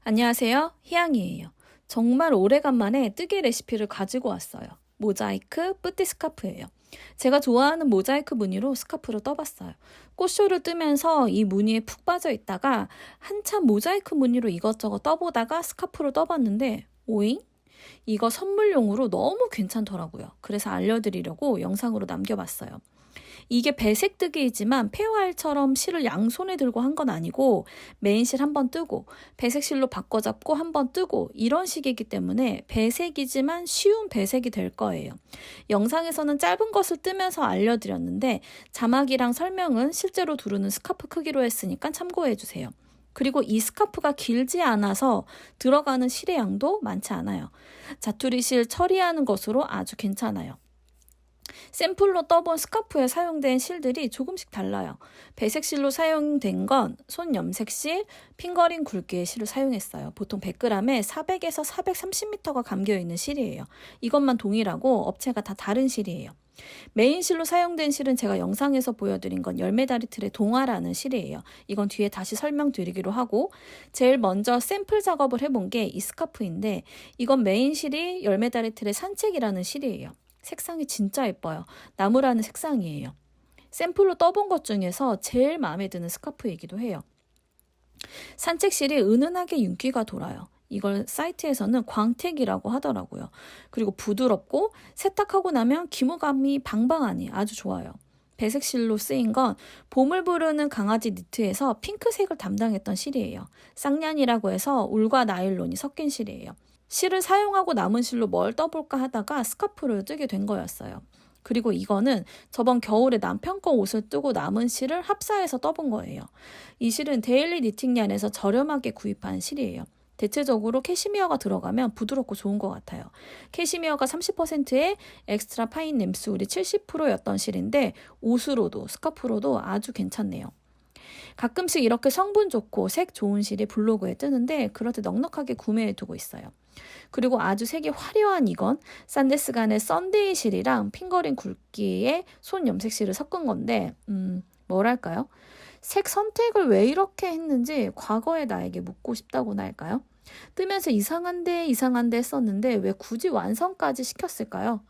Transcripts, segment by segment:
안녕하세요. 희양이에요. 정말 오래간만에 뜨개 레시피를 가지고 왔어요. 모자이크 뿌띠 스카프예요. 제가 좋아하는 모자이크 무늬로 스카프를 떠봤어요. 꽃쇼를 뜨면서 이 무늬에 푹 빠져 있다가 한참 모자이크 무늬로 이것저것 떠보다가 스카프를 떠봤는데 오잉? 이거 선물용으로 너무 괜찮더라고요. 그래서 알려드리려고 영상으로 남겨봤어요. 이게 배색 뜨기이지만 페어알처럼 실을 양손에 들고 한 건 아니고 메인 실 한 번 뜨고 배색 실로 바꿔 잡고 한 번 뜨고 이런 식이기 때문에 배색이지만 쉬운 배색이 될 거예요. 영상에서는 짧은 것을 뜨면서 알려드렸는데 자막이랑 설명은 실제로 두르는 스카프 크기로 했으니까 참고해 주세요. 그리고 이 스카프가 길지 않아서 들어가는 실의 양도 많지 않아요. 자투리 실 처리하는 것으로 아주 괜찮아요. 샘플로 떠본 스카프에 사용된 실들이 조금씩 달라요. 배색실로 사용된 건 손 염색실, 핑거링 굵기의 실을 사용했어요. 보통 100g에 400에서 430m가 감겨있는 실이에요. 이것만 동일하고 업체가 다 다른 실이에요. 메인 실로 사용된 실은 제가 영상에서 보여드린 건 열매다리 틀의 동화라는 실이에요. 이건 뒤에 다시 설명드리기로 하고 제일 먼저 샘플 작업을 해본 게 이 스카프인데 이건 메인 실이 열매다리 틀의 산책이라는 실이에요. 색상이 진짜 예뻐요. 나무라는 색상이에요. 샘플로 떠본 것 중에서 제일 마음에 드는 스카프이기도 해요. 산책실이 은은하게 윤기가 돌아요. 이걸 사이트에서는 광택이라고 하더라고요. 그리고 부드럽고 세탁하고 나면 기모감이 방방하니 아주 좋아요. 배색실로 쓰인 건 봄을 부르는 강아지 니트에서 핑크색을 담당했던 실이에요. 쌍년이라고 해서 울과 나일론이 섞인 실이에요. 실을 사용하고 남은 실로 뭘 떠볼까 하다가 스카프를 뜨게 된 거였어요. 그리고 이거는 저번 겨울에 남편 거 옷을 뜨고 남은 실을 합사해서 떠본 거예요. 이 실은 데일리 니팅얀에서 저렴하게 구입한 실이에요. 대체적으로 캐시미어가 들어가면 부드럽고 좋은 것 같아요. 캐시미어가 30%에 엑스트라 파인 램스울이 70%였던 실인데 옷으로도 스카프로도 아주 괜찮네요. 가끔씩 이렇게 성분 좋고 색 좋은 실이 블로그에 뜨는데 그럴 때 넉넉하게 구매해 두고 있어요. 그리고 아주 색이 화려한 이건 산데스간의 썬데이 실이랑 핑거링 굵기의 손 염색 실을 섞은 건데 뭐랄까요? 색 선택을 왜 이렇게 했는지 과거의 나에게 묻고 싶다고나 할까요? 뜨면서 이상한데 했었는데 왜 굳이 완성까지 시켰을까요?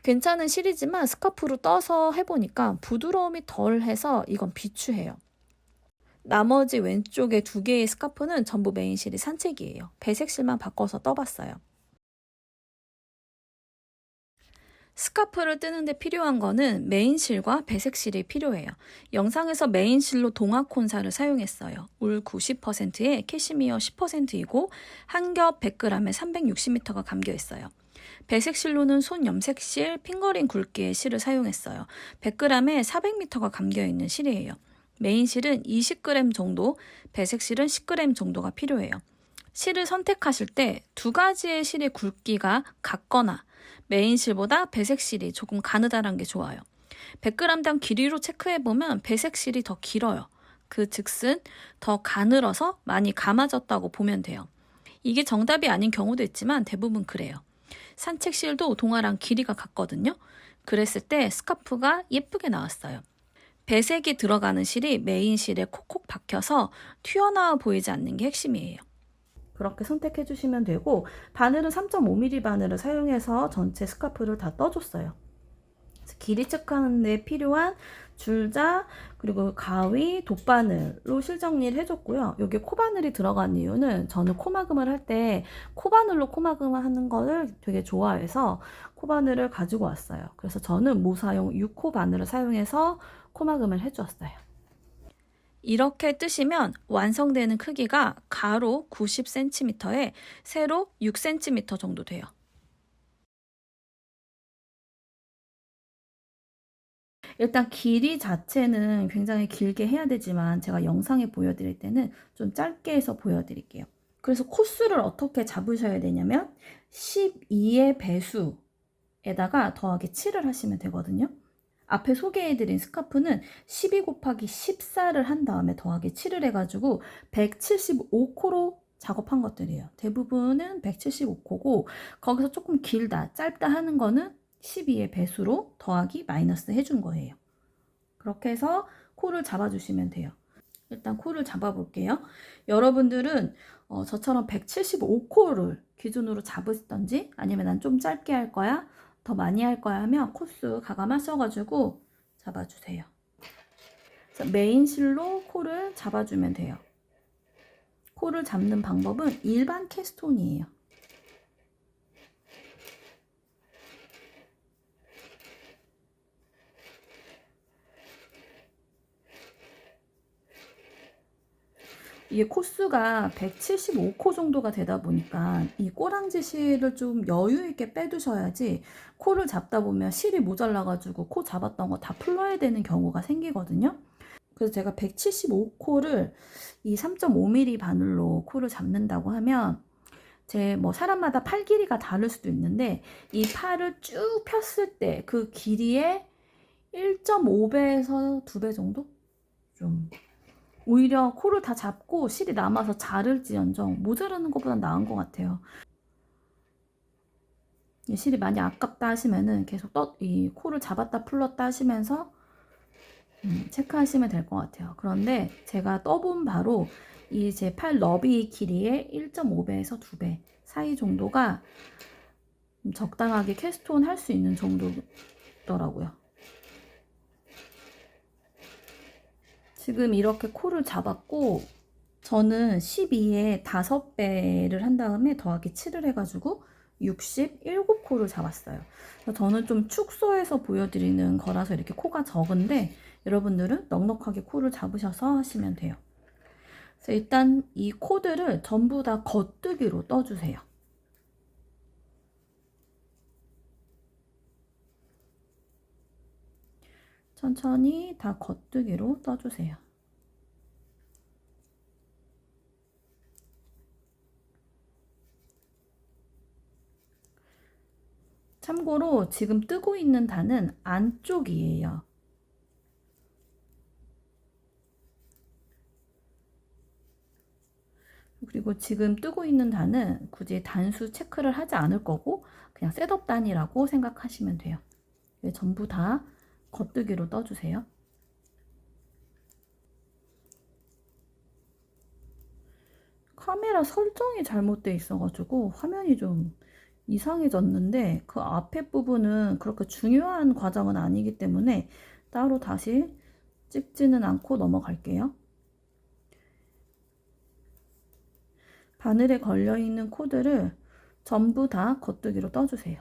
괜찮은 실이지만 스카프로 떠서 해보니까 부드러움이 덜해서 이건 비추해요. 나머지 왼쪽에 2개의 스카프는 전부 메인 실이 산책이에요. 배색실만 바꿔서 떠봤어요. 스카프를 뜨는데 필요한 거는 메인실과 배색실이 필요해요. 영상에서 메인실로 동화콘사를 사용했어요. 울 90%에 캐시미어 10%이고 한 겹 100g에 360m가 감겨 있어요. 배색실로는 손 염색실, 핑거링 굵기의 실을 사용했어요. 100g에 400m가 감겨 있는 실이에요. 메인실은 20g 정도, 배색실은 10g 정도가 필요해요. 실을 선택하실 때 2가지의 실의 굵기가 같거나 메인실보다 배색실이 조금 가느다란 게 좋아요. 100g당 길이로 체크해보면 배색실이 더 길어요. 그 즉슨 더 가늘어서 많이 감아졌다고 보면 돼요. 이게 정답이 아닌 경우도 있지만 대부분 그래요. 산책실도 동화랑 길이가 같거든요. 그랬을 때 스카프가 예쁘게 나왔어요. 배색이 들어가는 실이 메인 실에 콕콕 박혀서 튀어나와 보이지 않는 게 핵심이에요. 그렇게 선택해 주시면 되고 바늘은 3.5mm 바늘을 사용해서 전체 스카프를 다 떠줬어요. 길이 체크하는 데 필요한 줄자 그리고 가위, 돗바늘로 실정리를 해줬고요. 여기 코바늘이 들어간 이유는 저는 코마금을 할 때 코바늘로 코마금을 하는 거를 되게 좋아해서 코바늘을 가지고 왔어요. 그래서 저는 모사용 6호 바늘을 사용해서 코마금을 해주었어요. 이렇게 뜨시면 완성되는 크기가 가로 90cm에 세로 6cm 정도 돼요. 일단 길이 자체는 굉장히 길게 해야 되지만 제가 영상에 보여드릴 때는 좀 짧게 해서 보여드릴게요. 그래서 코수를 어떻게 잡으셔야 되냐면 12의 배수에다가 더하기 7을 하시면 되거든요. 앞에 소개해드린 스카프는 12 곱하기 14를 한 다음에 더하기 7을 해가지고 175코로 작업한 것들이에요. 대부분은 175코고 거기서 조금 길다, 짧다 하는 거는 12의 배수로 더하기 마이너스 해준 거예요. 그렇게 해서 코를 잡아주시면 돼요. 일단 코를 잡아볼게요. 여러분들은 저처럼 175코를 기준으로 잡으시던지 아니면 난 좀 짧게 할 거야, 더 많이 할 거야 하면 코수 가감하셔가지고 잡아주세요. 메인 실로 코를 잡아주면 돼요. 코를 잡는 방법은 일반 캐스톤이에요. 이게 코수가 175코 정도가 되다 보니까 이 꼬랑지 실을 좀 여유 있게 빼두셔야지 코를 잡다 보면 실이 모자라가지고 코 잡았던 거 다 풀러야 되는 경우가 생기거든요. 그래서 제가 175코를 이 3.5mm 바늘로 코를 잡는다고 하면 제 뭐 사람마다 팔 길이가 다를 수도 있는데 이 팔을 쭉 폈을 때 그 길이의 1.5배에서 2배 정도? 좀 오히려 코를 다 잡고 실이 남아서 자를지언정 모자라는 것보단 나은 것 같아요. 실이 많이 아깝다 하시면은 계속 이 코를 잡았다 풀렀다 하시면서 체크하시면 될 것 같아요. 그런데 제가 떠본 바로 이 제 팔 너비 길이의 1.5배에서 2배 사이 정도가 적당하게 캐스톤 할 수 있는 정도더라고요. 지금 이렇게 코를 잡았고 저는 12에 5배를 한 다음에 더하기 7을 해가지고 67코를 잡았어요. 저는 좀 축소해서 보여드리는 거라서 이렇게 코가 적은데 여러분들은 넉넉하게 코를 잡으셔서 하시면 돼요. 그래서 일단 이 코들을 전부 다 겉뜨기로 떠주세요. 천천히 다 겉뜨기로 떠주세요. 참고로 지금 뜨고 있는 단은 안쪽이에요. 그리고 지금 뜨고 있는 단은 굳이 단수 체크를 하지 않을 거고 그냥 셋업 단이라고 생각하시면 돼요. 전부 다 겉뜨기로 떠주세요. 카메라 설정이 잘못돼 있어가지고 화면이 좀 이상해졌는데 그 앞에 부분은 그렇게 중요한 과정은 아니기 때문에 따로 다시 찍지는 않고 넘어갈게요. 바늘에 걸려있는 코드를 전부 다 겉뜨기로 떠주세요.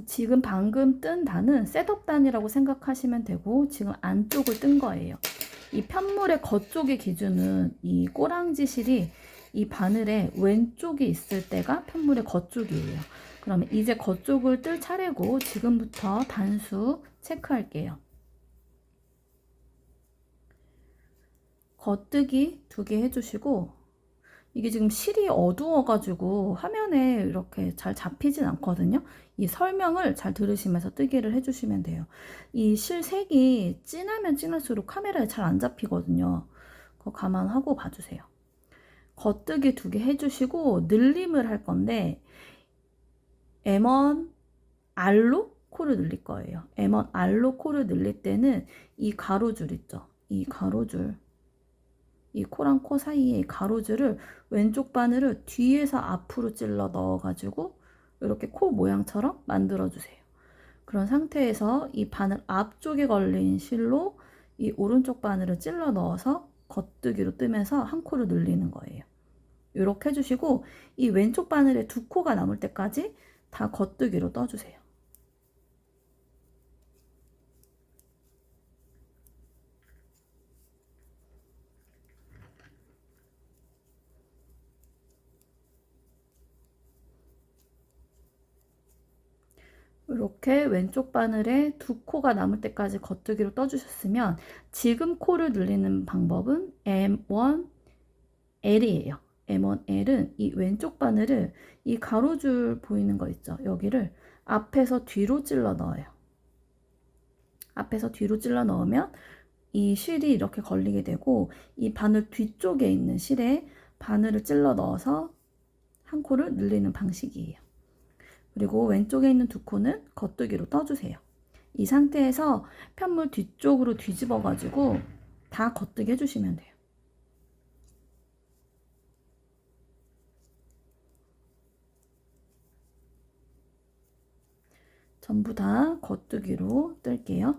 지금 방금 뜬 단은 셋업 단이라고 생각하시면 되고 지금 안쪽을 뜬 거예요. 이 편물의 겉쪽의 기준은 이 꼬랑지 실이 이 바늘의 왼쪽에 있을 때가 편물의 겉쪽이에요. 그러면 이제 겉쪽을 뜰 차례고 지금부터 단수 체크할게요. 겉뜨기 2개 해주시고 이게 지금 실이 어두워가지고 화면에 이렇게 잘 잡히진 않거든요. 이 설명을 잘 들으시면서 뜨기를 해주시면 돼요. 이 실 색이 진하면 진할수록 카메라에 잘 안 잡히거든요. 그거 감안하고 봐주세요. 겉뜨기 2개 해주시고 늘림을 할 건데 M1 R로 코를 늘릴 거예요. M1 R로 코를 늘릴 때는 이 가로줄 있죠. 이 가로줄, 이 코랑 코 사이에 가로줄을 왼쪽 바늘을 뒤에서 앞으로 찔러 넣어가지고 이렇게 코 모양처럼 만들어주세요. 그런 상태에서 이 바늘 앞쪽에 걸린 실로 이 오른쪽 바늘을 찔러 넣어서 겉뜨기로 뜨면서 한 코를 늘리는 거예요. 이렇게 해주시고 이 왼쪽 바늘에 2코가 남을 때까지 다 겉뜨기로 떠주세요. 이렇게 왼쪽 바늘에 2코가 남을 때까지 겉뜨기로 떠주셨으면 지금 코를 늘리는 방법은 M1L이에요. M1L은 이 왼쪽 바늘을 이 가로줄 보이는 거 있죠? 여기를 앞에서 뒤로 찔러 넣어요. 앞에서 뒤로 찔러 넣으면 이 실이 이렇게 걸리게 되고 이 바늘 뒤쪽에 있는 실에 바늘을 찔러 넣어서 한 코를 늘리는 방식이에요. 그리고 왼쪽에 있는 2코는 겉뜨기로 떠주세요. 이 상태에서 편물 뒤쪽으로 뒤집어 가지고 다 겉뜨기 해주시면 돼요. 전부 다 겉뜨기로 뜰게요.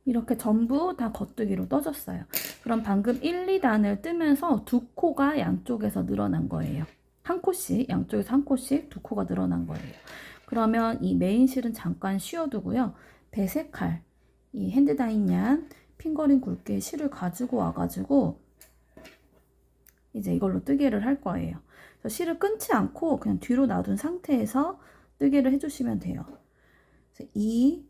이렇게 전부 다 겉뜨기로 떠졌어요. 그럼 방금 1, 2단을 뜨면서 두 코가 양쪽에서 늘어난 거예요. 한 코씩, 양쪽에서 한 코씩 두 코가 늘어난 거예요. 그러면 이 메인 실은 잠깐 쉬어두고요. 배색할 이 핸드다인얀 핑거링 굵기의 실을 가지고 와가지고 이제 이걸로 뜨개를 할 거예요. 그래서 실을 끊지 않고 그냥 뒤로 놔둔 상태에서 뜨개를 해주시면 돼요. 그래서 이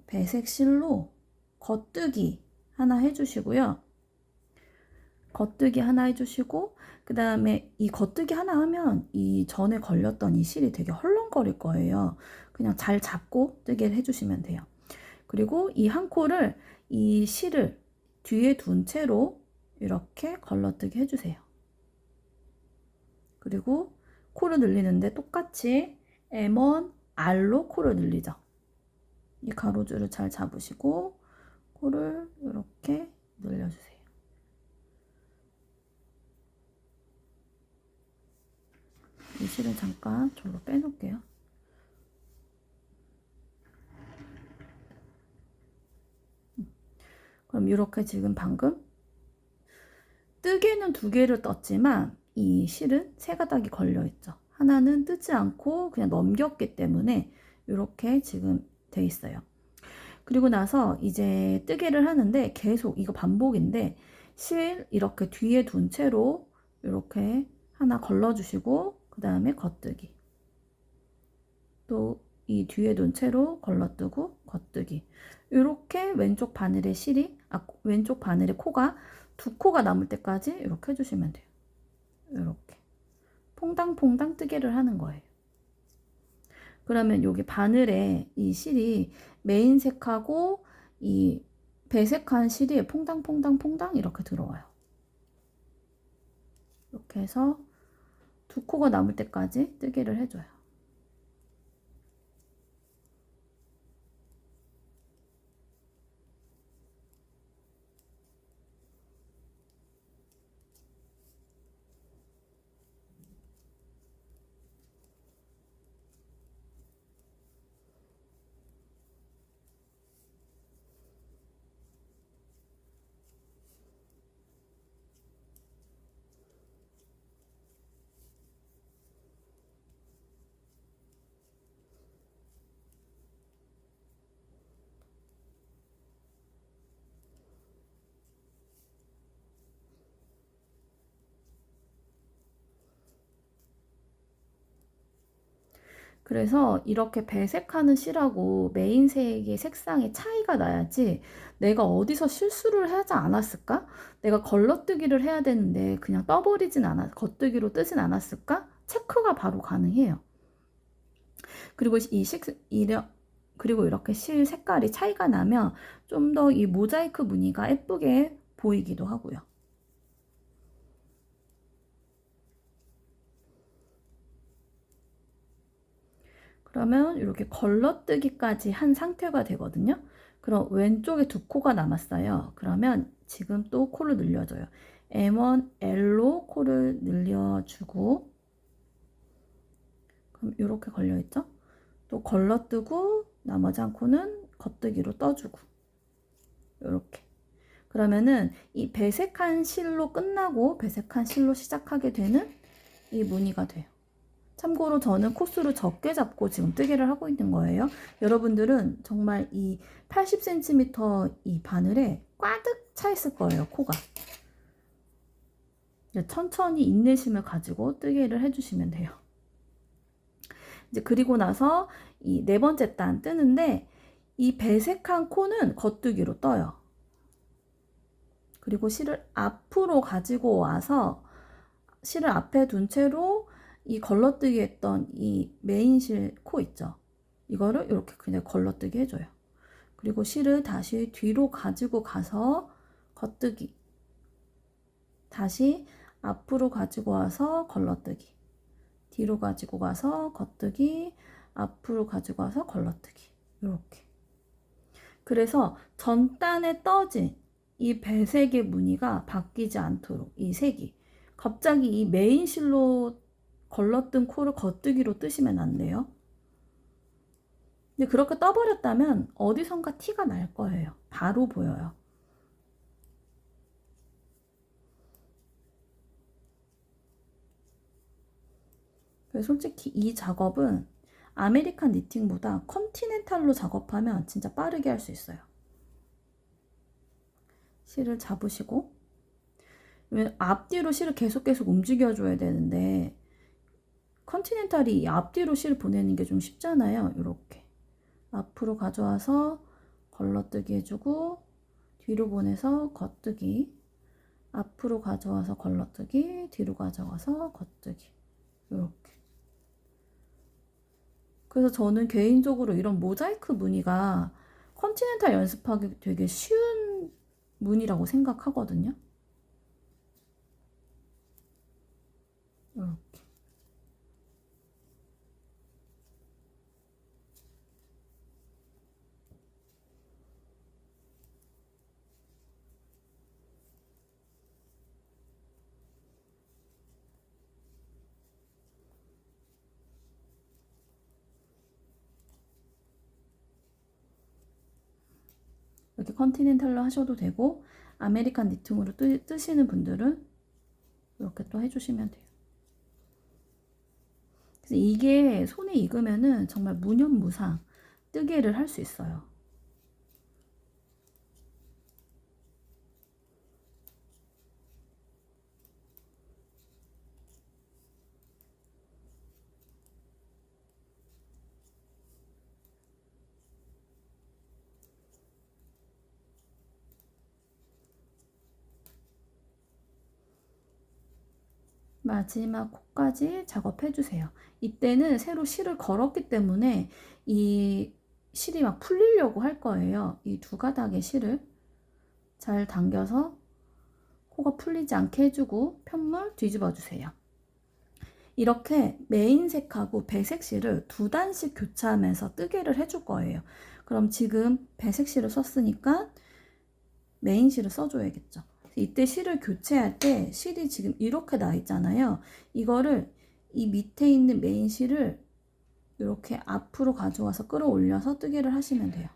배색 실로 겉뜨기 하나 해주시고요. 겉뜨기 하나 해주시고 그 다음에 이 겉뜨기 하나 하면 이 전에 걸렸던 이 실이 되게 헐렁거릴 거예요. 그냥 잘 잡고 뜨개를 해주시면 돼요. 그리고 이 한 코를 이 실을 뒤에 둔 채로 이렇게 걸러뜨기 해주세요. 그리고 코를 늘리는데 똑같이 M1, R로 코를 늘리죠. 이 가로줄을 잘 잡으시고 코를 이렇게 늘려주세요. 이 실은 잠깐 절로 빼놓을게요. 그럼 이렇게 지금 방금 뜨개는 두 개를 떴지만 이 실은 세 가닥이 걸려 있죠. 하나는 뜨지 않고 그냥 넘겼기 때문에 이렇게 지금 돼 있어요. 그리고 나서 이제 뜨개를 하는데 계속 이거 반복인데 실 이렇게 뒤에 둔 채로 이렇게 하나 걸러주시고 그 다음에 겉뜨기, 또 이 뒤에 둔 채로 걸러뜨고 겉뜨기, 이렇게 왼쪽 바늘의 실이 왼쪽 바늘의 코가 두 코가 남을 때까지 이렇게 해주시면 돼요. 이렇게 퐁당퐁당 뜨개를 하는 거예요. 그러면 여기 바늘에 이 실이 메인 색하고 이 배색한 실이 퐁당퐁당퐁당 이렇게 들어와요. 이렇게 해서 두 코가 남을 때까지 뜨개를 해줘요. 그래서 이렇게 배색하는 실하고 메인 색의 색상의 차이가 나야지 내가 어디서 실수를 하지 않았을까? 내가 걸러뜨기를 해야 되는데 그냥 떠버리진 않았, 겉뜨기로 뜨진 않았을까? 체크가 바로 가능해요. 그리고 그리고 이렇게 실 색깔이 차이가 나면 좀 더 이 모자이크 무늬가 예쁘게 보이기도 하고요. 그러면 이렇게 걸러뜨기까지 한 상태가 되거든요. 그럼 왼쪽에 두 코가 남았어요. 그러면 지금 또 코를 늘려줘요. M1, L로 코를 늘려주고, 그럼 이렇게 걸려있죠? 또 걸러뜨고 나머지 한 코는 겉뜨기로 떠주고, 이렇게. 그러면은 이 배색한 실로 끝나고 배색한 실로 시작하게 되는 이 무늬가 돼요. 참고로 저는 코수를 적게 잡고 지금 뜨개를 하고 있는 거예요. 여러분들은 정말 이 80cm 이 바늘에 꽉득 차 있을 거예요, 코가. 천천히 인내심을 가지고 뜨개를 해주시면 돼요. 이제 그리고 나서 이 네 번째 단 뜨는데 이 배색한 코는 겉뜨기로 떠요. 그리고 실을 앞으로 가지고 와서 실을 앞에 둔 채로 이 걸러뜨기 했던 이 메인 실 코 있죠. 이거를 이렇게 그냥 걸러뜨기 해줘요. 그리고 실을 다시 뒤로 가지고 가서 겉뜨기. 다시 앞으로 가지고 와서 걸러뜨기. 뒤로 가지고 가서 겉뜨기. 앞으로 가지고 와서 걸러뜨기. 이렇게. 그래서 전단에 떠진 이 배색의 무늬가 바뀌지 않도록 이 색이 갑자기 이 메인 실로 걸러뜬 코를 겉뜨기로 뜨시면 안 돼요. 근데 그렇게 떠버렸다면 어디선가 티가 날 거예요. 바로 보여요. 그래서 솔직히 이 작업은 아메리칸 니팅보다 컨티넨탈로 작업하면 진짜 빠르게 할 수 있어요. 실을 잡으시고, 앞뒤로 실을 계속 움직여줘야 되는데 컨티넨탈이 앞뒤로 실을 보내는 게 좀 쉽잖아요. 이렇게 앞으로 가져와서 걸러뜨기 해주고, 뒤로 보내서 겉뜨기, 앞으로 가져와서 걸러뜨기, 뒤로 가져와서 겉뜨기. 이렇게. 그래서 저는 개인적으로 이런 모자이크 무늬가 컨티넨탈 연습하기 되게 쉬운 무늬라고 생각하거든요. 이렇게. 이렇게 컨티넨탈로 하셔도 되고, 아메리칸 니팅으로 뜨시는 분들은 이렇게 또 해주시면 돼요. 그래서 이게 손에 익으면은 정말 무념무상 뜨개를 할 수 있어요. 마지막 코까지 작업해 주세요. 이때는 새로 실을 걸었기 때문에 이 실이 막 풀리려고 할 거예요. 이 두 가닥의 실을 잘 당겨서 코가 풀리지 않게 해주고 편물 뒤집어 주세요. 이렇게 메인색하고 배색실을 두 단씩 교차하면서 뜨개를 해줄 거예요. 그럼 지금 배색실을 썼으니까 메인실을 써줘야겠죠. 이때 실을 교체할 때 실이 지금 이렇게 나 있잖아요. 이거를 이 밑에 있는 메인 실을 이렇게 앞으로 가져와서 끌어올려서 뜨개를 하시면 돼요.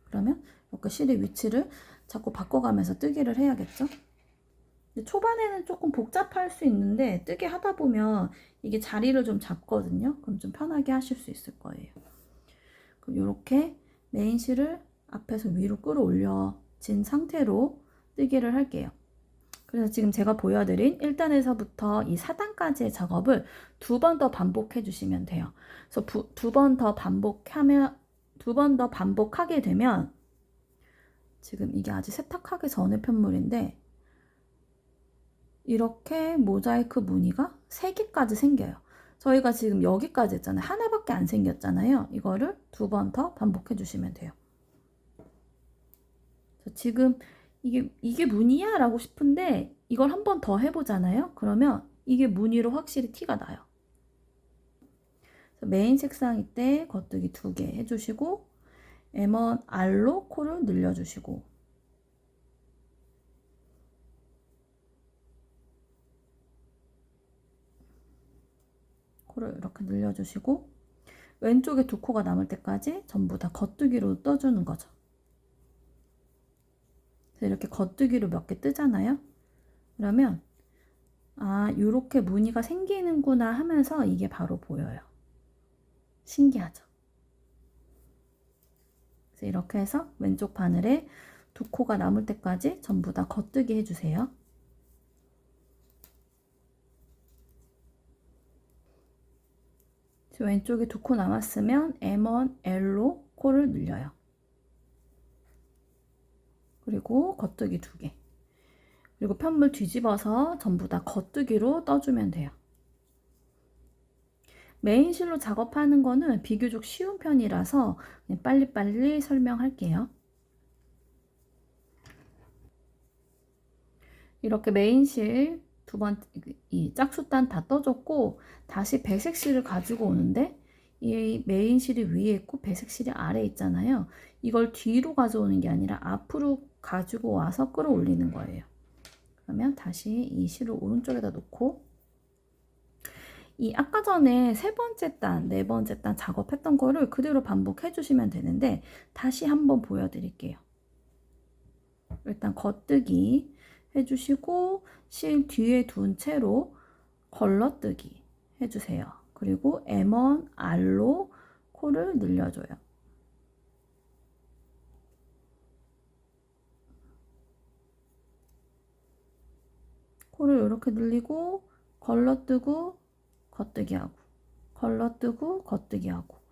그러면 이렇게 실의 위치를 자꾸 바꿔가면서 뜨개를 해야겠죠. 초반에는 조금 복잡할 수 있는데 뜨개 하다 보면 이게 자리를 좀 잡거든요. 그럼 좀 편하게 하실 수 있을 거예요. 그럼 이렇게 메인 실을 앞에서 위로 끌어올려진 상태로 뜨개를 할게요. 그래서 지금 제가 보여드린 1단에서부터 이 4단까지의 작업을 2번 더 반복해 주시면 돼요. 그래서 두 번 더 반복하게 되면 지금 이게 아직 세탁하기 전의 편물인데 이렇게 모자이크 무늬가 3개까지 생겨요. 저희가 지금 여기까지 했잖아요. 하나밖에 안 생겼잖아요. 이거를 2번 더 반복해 주시면 돼요. 지금 이게 무늬야? 라고 싶은데 이걸 한 번 더 해보잖아요. 그러면 이게 무늬로 확실히 티가 나요. 메인 색상일 때 겉뜨기 2개 해주시고 M1R로 코를 늘려주시고 코를 이렇게 늘려주시고 왼쪽에 2코가 남을 때까지 전부 다 겉뜨기로 떠주는 거죠. 이렇게 겉뜨기로 몇 개 뜨잖아요. 그러면 아, 요렇게 무늬가 생기는구나 하면서 이게 바로 보여요. 신기하죠? 그래서 이렇게 해서 왼쪽 바늘에 2코가 남을 때까지 전부 다 겉뜨기 해주세요. 왼쪽에 2코 남았으면 M1L로 코를 늘려요. 그리고 겉뜨기 2개. 그리고 편물 뒤집어서 전부 다 겉뜨기로 떠주면 돼요. 메인 실로 작업하는 거는 비교적 쉬운 편이라서 그냥 빨리빨리 설명할게요. 이렇게 메인 실 두 번, 이 짝수단 다 떠줬고, 다시 배색 실을 가지고 오는데, 이 메인 실이 위에 있고 배색 실이 아래에 있잖아요. 이걸 뒤로 가져오는 게 아니라 앞으로 가지고 와서 끌어올리는 거예요. 그러면 다시 이 실을 오른쪽에다 놓고, 이 아까 전에 세 번째 단, 네 번째 단 작업했던 거를 그대로 반복해 주시면 되는데, 다시 한번 보여드릴게요. 일단 겉뜨기 해주시고, 실 뒤에 둔 채로 걸러뜨기 해주세요. 그리고 M1, R로 코를 늘려줘요. 코를 이렇게 늘리고 걸러뜨고 겉뜨기하고 걸러뜨고 겉뜨기하고.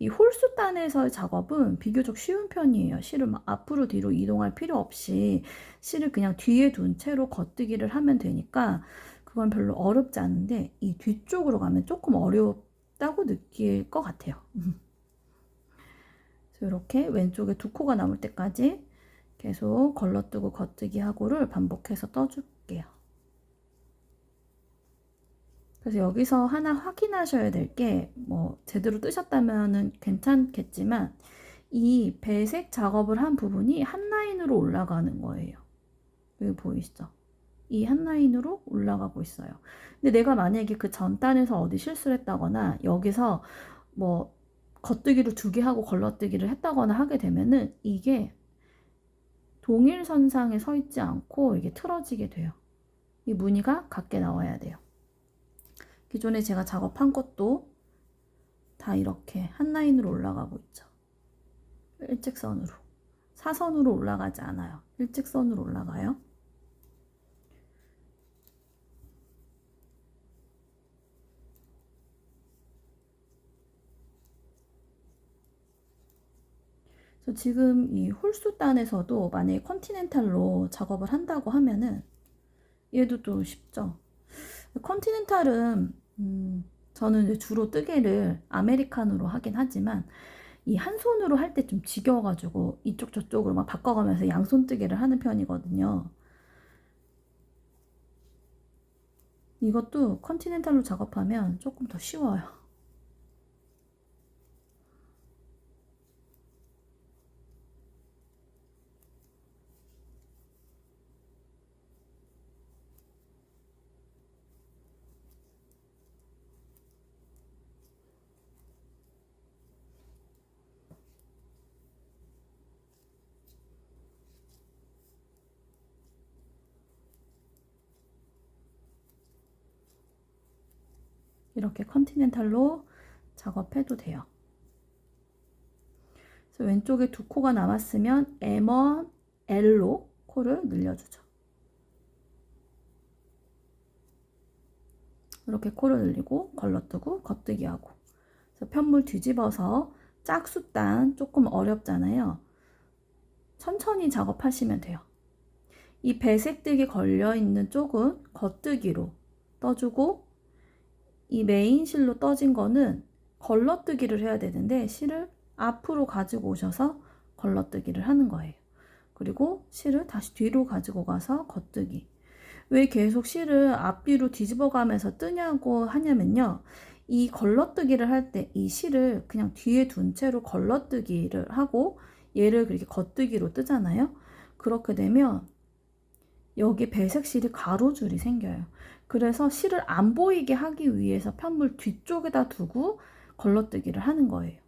이 홀수단에서의 작업은 비교적 쉬운 편이에요. 실을 막 앞으로 뒤로 이동할 필요 없이 실을 그냥 뒤에 둔 채로 겉뜨기를 하면 되니까 그건 별로 어렵지 않은데, 이 뒤쪽으로 가면 조금 어렵다고 느낄 것 같아요. 그래서 이렇게 왼쪽에 두 코가 남을 때까지 계속 걸러뜨고 겉뜨기 하고를 반복해서 떠줄게요. 그래서 여기서 하나 확인하셔야 될 게, 뭐 제대로 뜨셨다면 괜찮겠지만 이 배색 작업을 한 부분이 한 라인으로 올라가는 거예요. 여기 보이시죠? 이 한 라인으로 올라가고 있어요. 근데 내가 만약에 그 전 단에서 어디 실수를 했다거나 여기서 뭐 겉뜨기를 두 개 하고 걸러뜨기를 했다거나 하게 되면은 이게 동일선상에 서 있지 않고 이게 틀어지게 돼요. 이 무늬가 같게 나와야 돼요. 기존에 제가 작업한 것도 다 이렇게 한 라인으로 올라가고 있죠. 일직선으로. 사선으로 올라가지 않아요. 일직선으로 올라가요. 그래서 지금 이 홀수단에서도 만약에 컨티넨탈로 작업을 한다고 하면은 얘도 또 쉽죠. 컨티넨탈은 저는 이제 주로 뜨개를 아메리칸으로 하긴 하지만 이 한 손으로 할 때 좀 지겨워가지고 이쪽 저쪽으로 막 바꿔가면서 양손 뜨개를 하는 편이거든요. 이것도 컨티넨탈로 작업하면 조금 더 쉬워요. 이렇게 컨티넨탈로 작업해도 돼요. 그래서 왼쪽에 두 코가 남았으면 M1, L로 코를 늘려주죠. 이렇게 코를 늘리고 걸러뜨고 겉뜨기 하고. 그래서 편물 뒤집어서 짝수단 조금 어렵잖아요. 천천히 작업하시면 돼요. 이 배색뜨기 걸려있는 쪽은 겉뜨기로 떠주고, 이 메인 실로 떠진 거는 걸러뜨기를 해야 되는데 실을 앞으로 가지고 오셔서 걸러뜨기를 하는 거예요. 그리고 실을 다시 뒤로 가지고 가서 겉뜨기. 왜 계속 실을 앞뒤로 뒤집어 가면서 뜨냐고 하냐면요, 이 걸러뜨기를 할 때 이 실을 그냥 뒤에 둔 채로 걸러뜨기를 하고 얘를 그렇게 겉뜨기로 뜨잖아요. 그렇게 되면 여기 배색실이 가로줄이 생겨요. 그래서 실을 안 보이게 하기 위해서 편물 뒤쪽에다 두고 걸러뜨기를 하는 거예요.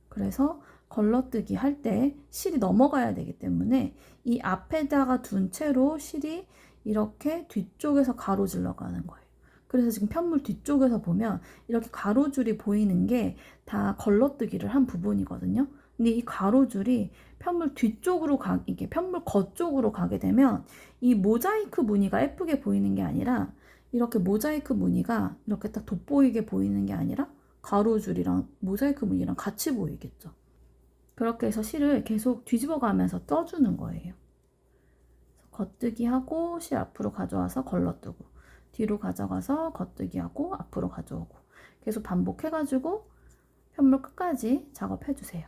그래서 걸러뜨기 할 때 실이 넘어가야 되기 때문에 이 앞에다가 둔 채로 실이 이렇게 뒤쪽에서 가로질러 가는 거예요. 그래서 지금 편물 뒤쪽에서 보면 이렇게 가로줄이 보이는 게 다 걸러뜨기를 한 부분이거든요. 근데 이 가로줄이 편물 뒤쪽으로 이게 편물 겉쪽으로 가게 되면 이 모자이크 무늬가 예쁘게 보이는 게 아니라, 이렇게 모자이크 무늬가 이렇게 딱 돋보이게 보이는 게 아니라 가로줄이랑 모자이크 무늬랑 같이 보이겠죠. 그렇게 해서 실을 계속 뒤집어 가면서 떠주는 거예요. 겉뜨기 하고 실 앞으로 가져와서 걸러뜨고, 뒤로 가져가서 겉뜨기하고 앞으로 가져오고 계속 반복해가지고 편물 끝까지 작업해주세요.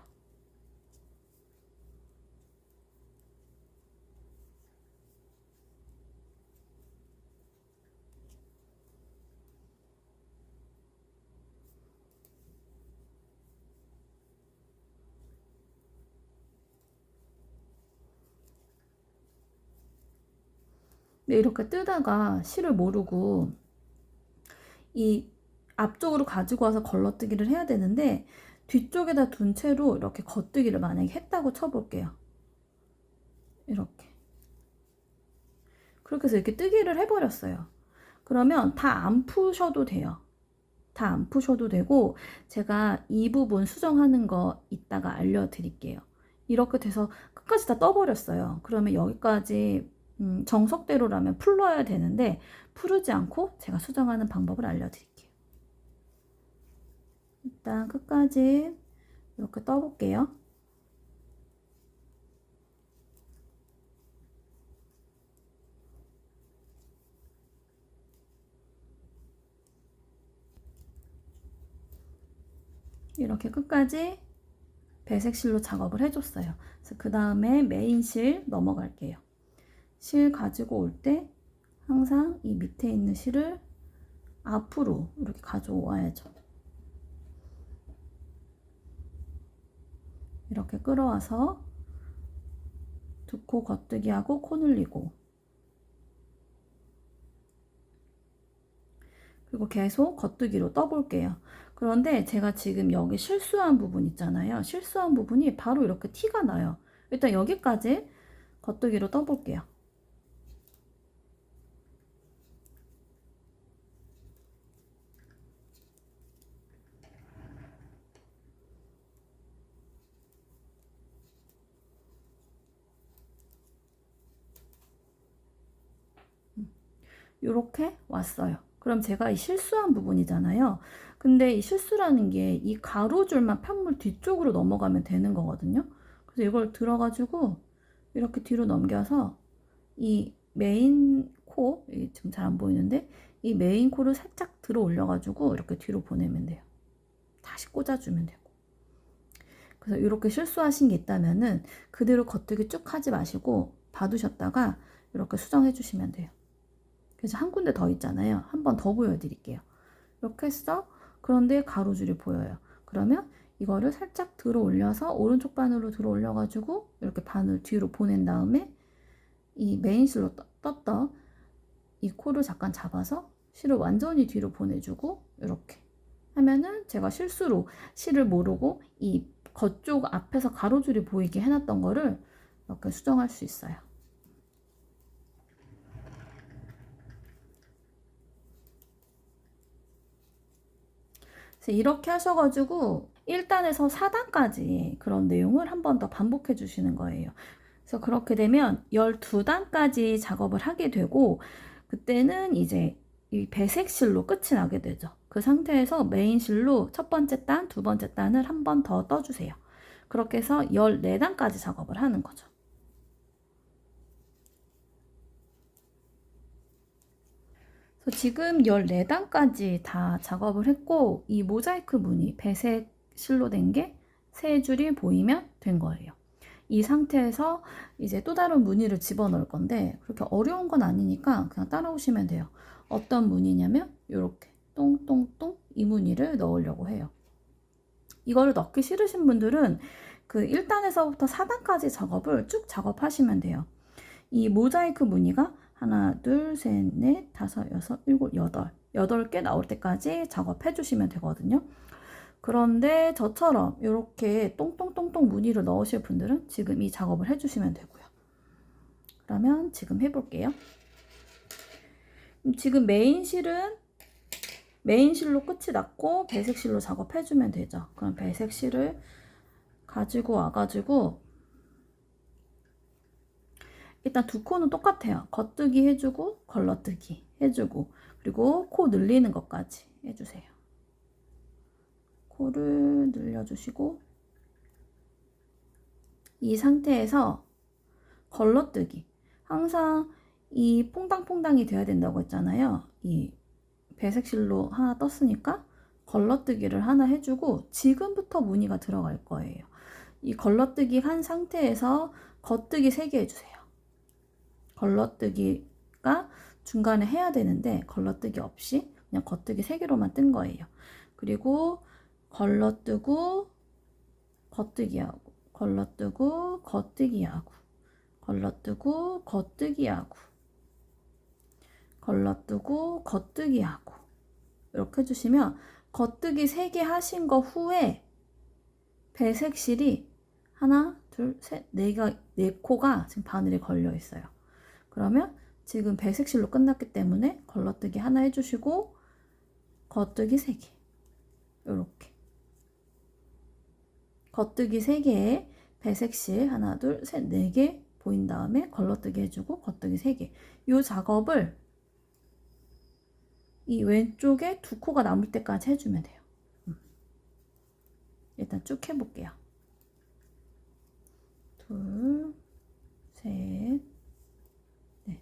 이렇게 뜨다가 실을 모르고 이 앞쪽으로 가지고 와서 걸러뜨기를 해야 되는데 뒤쪽에다 둔 채로 이렇게 겉뜨기를 만약에 했다고 쳐볼게요. 이렇게. 그렇게 해서 이렇게 뜨기를 해버렸어요. 그러면 다 안 푸셔도 돼요. 다 안 푸셔도 되고 제가 이 부분 수정하는 거 이따가 알려드릴게요. 이렇게 돼서 끝까지 다 떠버렸어요. 그러면 여기까지 정석대로라면 풀러야 되는데 풀지 않고 제가 수정하는 방법을 알려드릴게요. 일단 끝까지 이렇게 떠볼게요. 이렇게 끝까지 배색실로 작업을 해줬어요. 그래서 그 다음에 메인 실 넘어갈게요. 실 가지고 올 때 항상 이 밑에 있는 실을 앞으로 이렇게 가져와야죠. 이렇게 끌어와서 두 코 겉뜨기 하고 코 늘리고 그리고 계속 겉뜨기로 떠볼게요. 그런데 제가 지금 여기 실수한 부분 있잖아요. 실수한 부분이 바로 이렇게 티가 나요. 일단 여기까지 겉뜨기로 떠볼게요. 이렇게 왔어요. 그럼 제가 이 실수한 부분이잖아요. 근데 이 실수라는 게 이 가로줄만 편물 뒤쪽으로 넘어가면 되는 거거든요. 그래서 이걸 들어가지고 이렇게 뒤로 넘겨서 이 메인 코, 지금 잘 안 보이는데 이 메인 코를 살짝 들어 올려가지고 이렇게 뒤로 보내면 돼요. 다시 꽂아주면 되고. 그래서 이렇게 실수하신 게 있다면은 그대로 겉뜨기 쭉 하지 마시고 봐두셨다가 이렇게 수정해 주시면 돼요. 그래서 한 군데 더 있잖아요. 한 번 더 보여드릴게요. 이렇게 해서 그런데 가로줄이 보여요. 그러면 이거를 살짝 들어 올려서 오른쪽 바늘로 들어 올려가지고 이렇게 바늘 뒤로 보낸 다음에 이 메인 실로 떴던 이 코를 잠깐 잡아서 실을 완전히 뒤로 보내주고 이렇게 하면은 제가 실수로 실을 모르고 이 겉쪽 앞에서 가로줄이 보이게 해놨던 거를 이렇게 수정할 수 있어요. 이렇게 하셔가지고 1단에서 4단까지 그런 내용을 한 번 더 반복해 주시는 거예요. 그래서 그렇게 되면 12단까지 작업을 하게 되고 그때는 이제 이 배색실로 끝이 나게 되죠. 그 상태에서 메인 실로 첫 번째 단, 두 번째 단을 한 번 더 떠주세요. 그렇게 해서 14단까지 작업을 하는 거죠. 그래서 지금 14단까지 다 작업을 했고 이 모자이크 무늬 배색 실로 된 게 3줄이 보이면 된 거예요. 이 상태에서 이제 또 다른 무늬를 집어넣을 건데 그렇게 어려운 건 아니니까 그냥 따라오시면 돼요. 어떤 무늬냐면 이렇게 똥똥똥 이 무늬를 넣으려고 해요. 이거를 넣기 싫으신 분들은 그 1단에서부터 4단까지 작업을 쭉 작업하시면 돼요. 이 모자이크 무늬가 하나, 둘, 셋, 넷, 다섯, 여섯, 일곱, 여덟 8개 나올 때까지 작업해 주시면 되거든요. 그런데 저처럼 이렇게 똥똥똥똥 무늬를 넣으실 분들은 지금 이 작업을 해주시면 되고요. 그러면 지금 해볼게요. 지금 메인실은 메인실로 끝이 났고 배색실로 작업해주면 되죠. 그럼 배색실을 가지고 와가지고 일단 두 코는 똑같아요. 겉뜨기 해주고 걸러뜨기 해주고 그리고 코 늘리는 것까지 해주세요. 코를 늘려주시고 이 상태에서 걸러뜨기 항상 이 퐁당퐁당이 돼야 된다고 했잖아요. 이 배색실로 하나 떴으니까 걸러뜨기를 하나 해주고 지금부터 무늬가 들어갈 거예요. 이 걸러뜨기 한 상태에서 겉뜨기 3개 해주세요. 걸러뜨기가 중간에 해야 되는데 걸러뜨기 없이 그냥 겉뜨기 3개로만 뜬 거예요. 그리고 걸러뜨고 겉뜨기하고 걸러뜨고 겉뜨기하고 걸러뜨고 겉뜨기하고 걸러뜨고 겉뜨기하고 이렇게 해주시면 겉뜨기 3개 하신 거 후에 배색실이 하나, 둘, 셋, 4코가 지금 바늘에 걸려 있어요. 그러면 지금 배색실로 끝났기 때문에 걸러뜨기 하나 해주시고 겉뜨기 3개 이렇게 겉뜨기 3개에 배색실 하나, 둘, 셋, 4개 보인 다음에 걸러뜨기 해주고 겉뜨기 3개 이 작업을 이 왼쪽에 2코가 남을 때까지 해주면 돼요. 일단 쭉 해볼게요. 둘, 셋, 넷.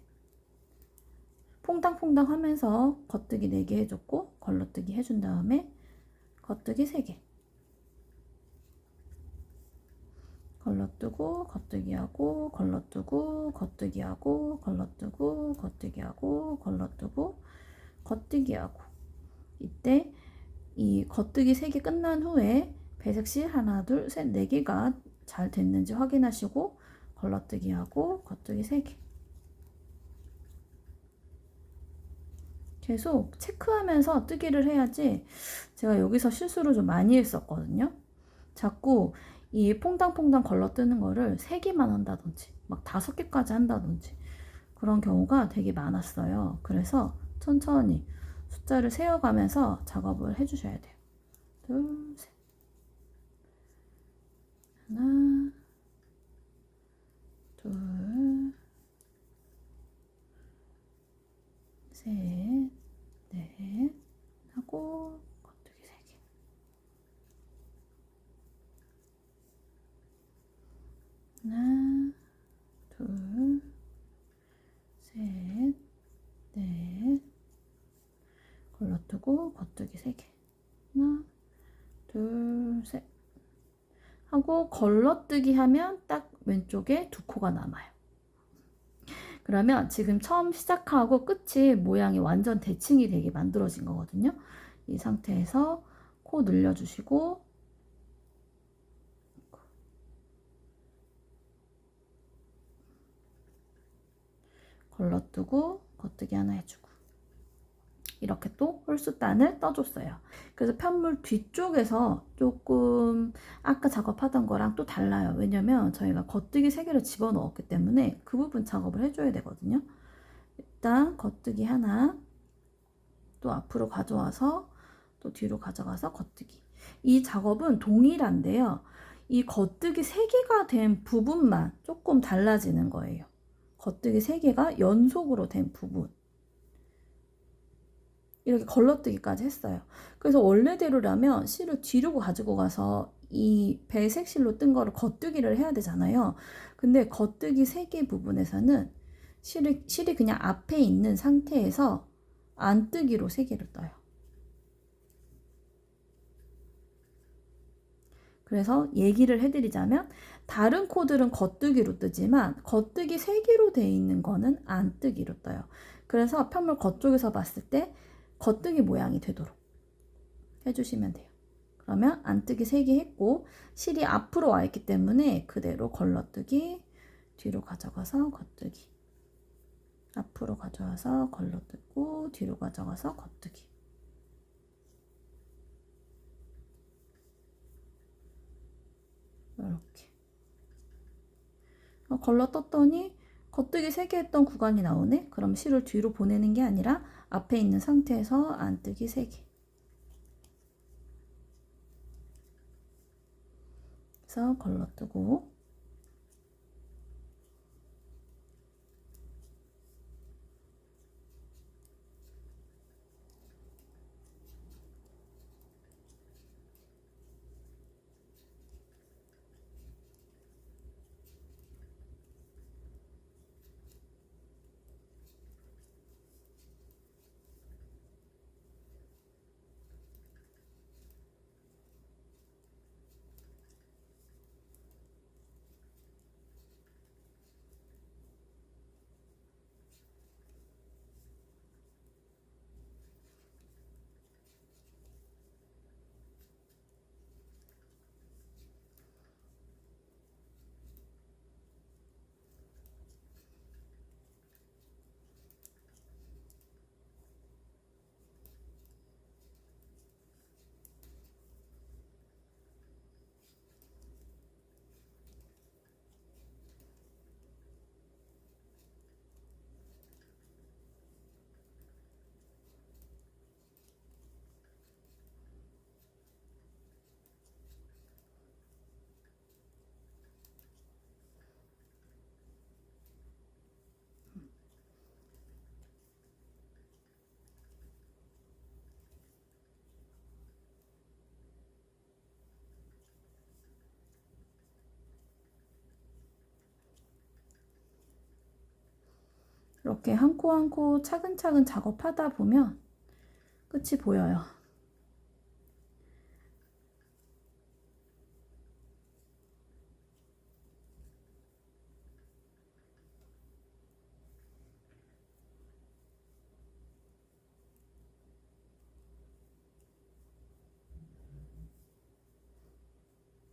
퐁당퐁당 하면서 겉뜨기 4개 해줬고 걸러뜨기 해준 다음에 겉뜨기 3개 걸러뜨고 겉뜨기하고 걸러뜨고 겉뜨기하고 걸러뜨고 겉뜨기하고 걸러뜨고 겉뜨기하고 이때 이 겉뜨기 3개 끝난 후에 배색실 하나, 둘, 셋, 4개가 잘 됐는지 확인하시고 걸러뜨기하고 겉뜨기 3개 계속 체크하면서 뜨기를 해야지. 제가 여기서 실수를 좀 많이 했었거든요. 자꾸 이 퐁당퐁당 걸러뜨는 거를 3개만 한다든지 막 5개까지 한다든지 그런 경우가 되게 많았어요. 그래서 천천히 숫자를 세어가면서 작업을 해주셔야 돼요. 둘, 셋. 하나, 둘, 셋, 넷 하고 겉뜨기 3개. 하나, 둘, 셋, 넷 걸러뜨고 겉뜨기 3개. 하나, 둘, 셋 하고 걸러뜨기 하면 딱 왼쪽에 2코가 남아요. 그러면 지금 처음 시작하고 끝이 모양이 완전 대칭이 되게 만들어진 거거든요. 이 상태에서 코 늘려주시고 걸러뜨고 겉뜨기 하나 해주고 이렇게 또 홀수단을 떠줬어요. 그래서 편물 뒤쪽에서 조금 아까 작업하던 거랑 또 달라요. 왜냐면 저희가 겉뜨기 3개를 집어넣었기 때문에 그 부분 작업을 해줘야 되거든요. 일단 겉뜨기 하나 또 앞으로 가져와서 또 뒤로 가져가서 겉뜨기. 이 작업은 동일한데요. 이 겉뜨기 3개가 된 부분만 조금 달라지는 거예요. 겉뜨기 3개가 연속으로 된 부분. 이렇게 걸러뜨기까지 했어요. 그래서 원래대로라면 실을 뒤로 가지고 가서 이 배색실로 뜬 거를 겉뜨기를 해야 되잖아요. 근데 겉뜨기 3개 부분에서는 실이 그냥 앞에 있는 상태에서 안뜨기로 3개를 떠요. 그래서 얘기를 해드리자면 다른 코들은 겉뜨기로 뜨지만 겉뜨기 3개로 돼 있는 거는 안뜨기로 떠요. 그래서 편물 겉쪽에서 봤을 때 겉뜨기 모양이 되도록 해주시면 돼요. 그러면 안뜨기 3개 했고 실이 앞으로 와 있기 때문에 그대로 걸러뜨기 뒤로 가져가서 겉뜨기 앞으로 가져와서 걸러뜨고 뒤로 가져가서 겉뜨기 이렇게 걸러 떴더니 겉뜨기 3개 했던 구간이 나오네. 그럼 실을 뒤로 보내는 게 아니라 앞에 있는 상태에서 안뜨기 3개 그래서 걸러뜨고 이렇게 한 코 한 코 차근차근 작업하다 보면 끝이 보여요.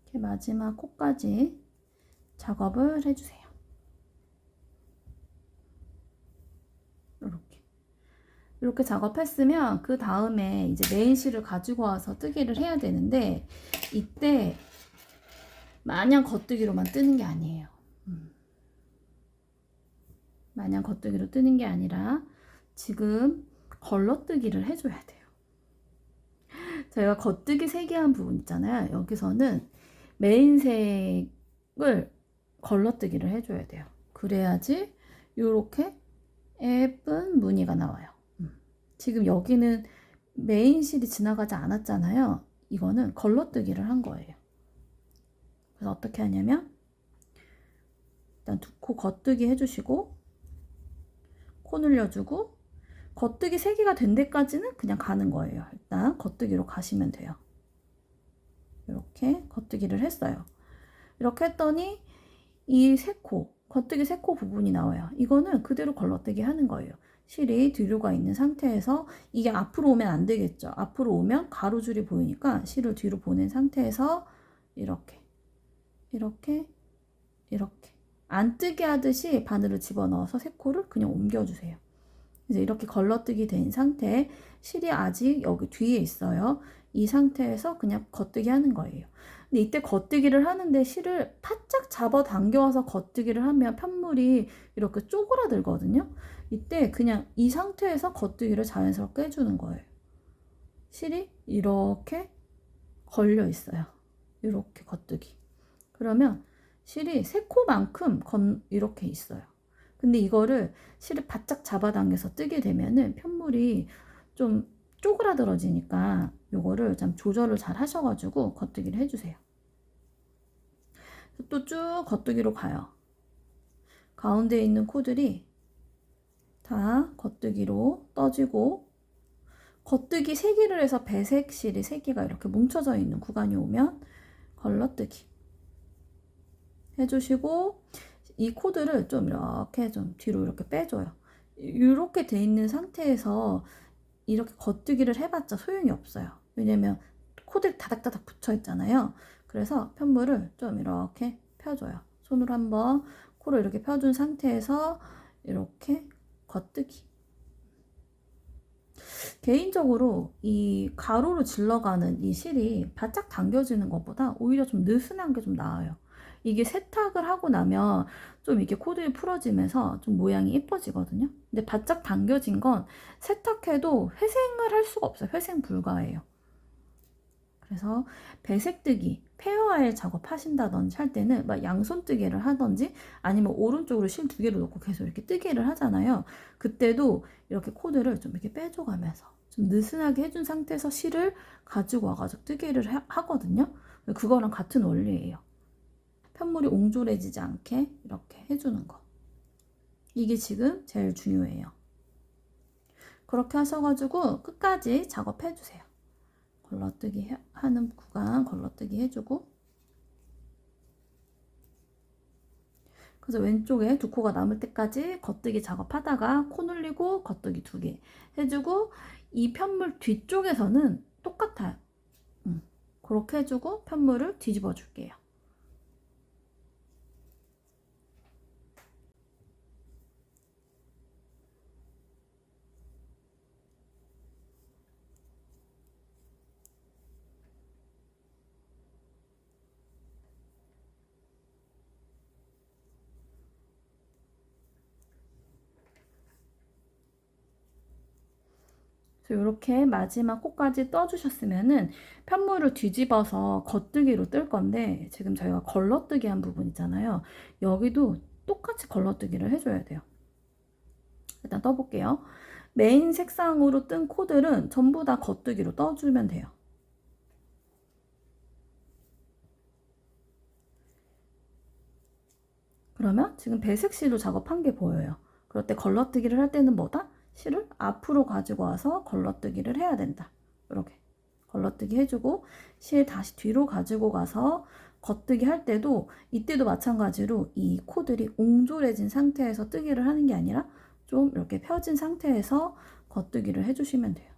이렇게 마지막 코까지 작업을 해주세요. 이렇게 작업했으면 그 다음에 이제 메인 실을 가지고 와서 뜨개를 해야 되는데, 이때 마냥 겉뜨기로만 뜨는 게 아니에요. 마냥 겉뜨기로 뜨는 게 아니라 지금 걸러뜨기를 해줘야 돼요. 저희가 겉뜨기 3개 한 부분 있잖아요. 여기서는 메인색을 걸러뜨기를 해줘야 돼요. 그래야지 이렇게 예쁜 무늬가 나와요. 지금 여기는 메인 실이 지나가지 않았잖아요. 이거는 걸러뜨기를 한 거예요. 그래서 어떻게 하냐면 일단 2코 겉뜨기 해주시고 코 늘려주고 겉뜨기 3개가 된 데까지는 그냥 가는 거예요. 일단 겉뜨기로 가시면 돼요. 이렇게 겉뜨기를 했어요. 이렇게 했더니 이 3코, 겉뜨기 3코 부분이 나와요. 이거는 그대로 걸러뜨기 하는 거예요. 실이 뒤로 가 있는 상태에서, 이게 앞으로 오면 안 되겠죠. 앞으로 오면 가로줄이 보이니까 실을 뒤로 보낸 상태에서 이렇게 안 뜨게 하듯이 바늘을 집어넣어서 3코를 그냥 옮겨주세요. 이제 이렇게 걸러뜨기 된 상태에 실이 아직 여기 뒤에 있어요. 이 상태에서 그냥 겉뜨기 하는 거예요. 근데 이때 겉뜨기를 하는데 실을 바짝 잡아 당겨와서 겉뜨기를 하면 편물이 이렇게 쪼그라들거든요. 이때 그냥 이 상태에서 겉뜨기를 자연스럽게 해주는 거예요. 실이 이렇게 걸려 있어요. 이렇게 겉뜨기. 그러면 실이 3코만큼 이렇게 있어요. 근데 이거를 실을 바짝 잡아당겨서 뜨게 되면은 편물이 좀 쪼그라들어지니까 요거를 좀 조절을 잘 하셔가지고 겉뜨기를 해주세요. 또 쭉 겉뜨기로 가요. 가운데 있는 코들이 다 겉뜨기로 떠지고, 겉뜨기 3개를 해서 배색 실이 3개가 이렇게 뭉쳐져 있는 구간이 오면 걸러뜨기 해주시고, 이 코드를 좀 이렇게 좀 뒤로 이렇게 빼줘요. 이렇게 돼 있는 상태에서 이렇게 겉뜨기를 해봤자 소용이 없어요. 왜냐면 코들이 다닥다닥 붙어 있잖아요. 그래서 편물을 좀 이렇게 펴줘요. 손으로 한번 코를 이렇게 펴준 상태에서 이렇게 겉뜨기. 개인적으로 이 가로로 질러가는 이 실이 바짝 당겨지는 것보다 오히려 좀 느슨한 게 좀 나아요. 이게 세탁을 하고 나면 좀 이렇게 코들이 풀어지면서 좀 모양이 예뻐지거든요. 근데 바짝 당겨진 건 세탁해도 회생을 할 수가 없어요. 회생 불가해요. 그래서 배색뜨기, 페어아일 작업 하신다든지 할 때는 막 양손 뜨개를 하든지 아니면 오른쪽으로 실 2개를 놓고 계속 이렇게 뜨개를 하잖아요. 그때도 이렇게 코드를 좀 이렇게 빼줘가면서 좀 느슨하게 해준 상태에서 실을 가지고 와가지고 뜨개를 하거든요. 그거랑 같은 원리예요. 편물이 옹졸해지지 않게 이렇게 해주는 거. 이게 지금 제일 중요해요. 그렇게 하셔가지고 끝까지 작업해주세요. 걸러뜨기 하는 구간 걸러뜨기 해주고, 그래서 왼쪽에 2코가 남을 때까지 겉뜨기 작업하다가 코 눌리고 겉뜨기 2개 해주고, 이 편물 뒤쪽에서는 똑같아요. 그렇게 해주고 편물을 뒤집어 줄게요. 이렇게 마지막 코까지 떠주셨으면은 편물을 뒤집어서 겉뜨기로 뜰 건데, 지금 저희가 걸러뜨기 한 부분 있잖아요. 여기도 똑같이 걸러뜨기를 해줘야 돼요. 일단 떠볼게요. 메인 색상으로 뜬 코들은 전부 다 겉뜨기로 떠주면 돼요. 그러면 지금 배색실로 작업한 게 보여요. 그럴 때 걸러뜨기를 할 때는 뭐다? 실을 앞으로 가지고 와서 걸러뜨기를 해야 된다. 이렇게 걸러뜨기 해주고 실 다시 뒤로 가지고 가서 겉뜨기 할 때도 이때도 마찬가지로 이 코들이 옹졸해진 상태에서 뜨기를 하는 게 아니라 좀 이렇게 펴진 상태에서 겉뜨기를 해주시면 돼요.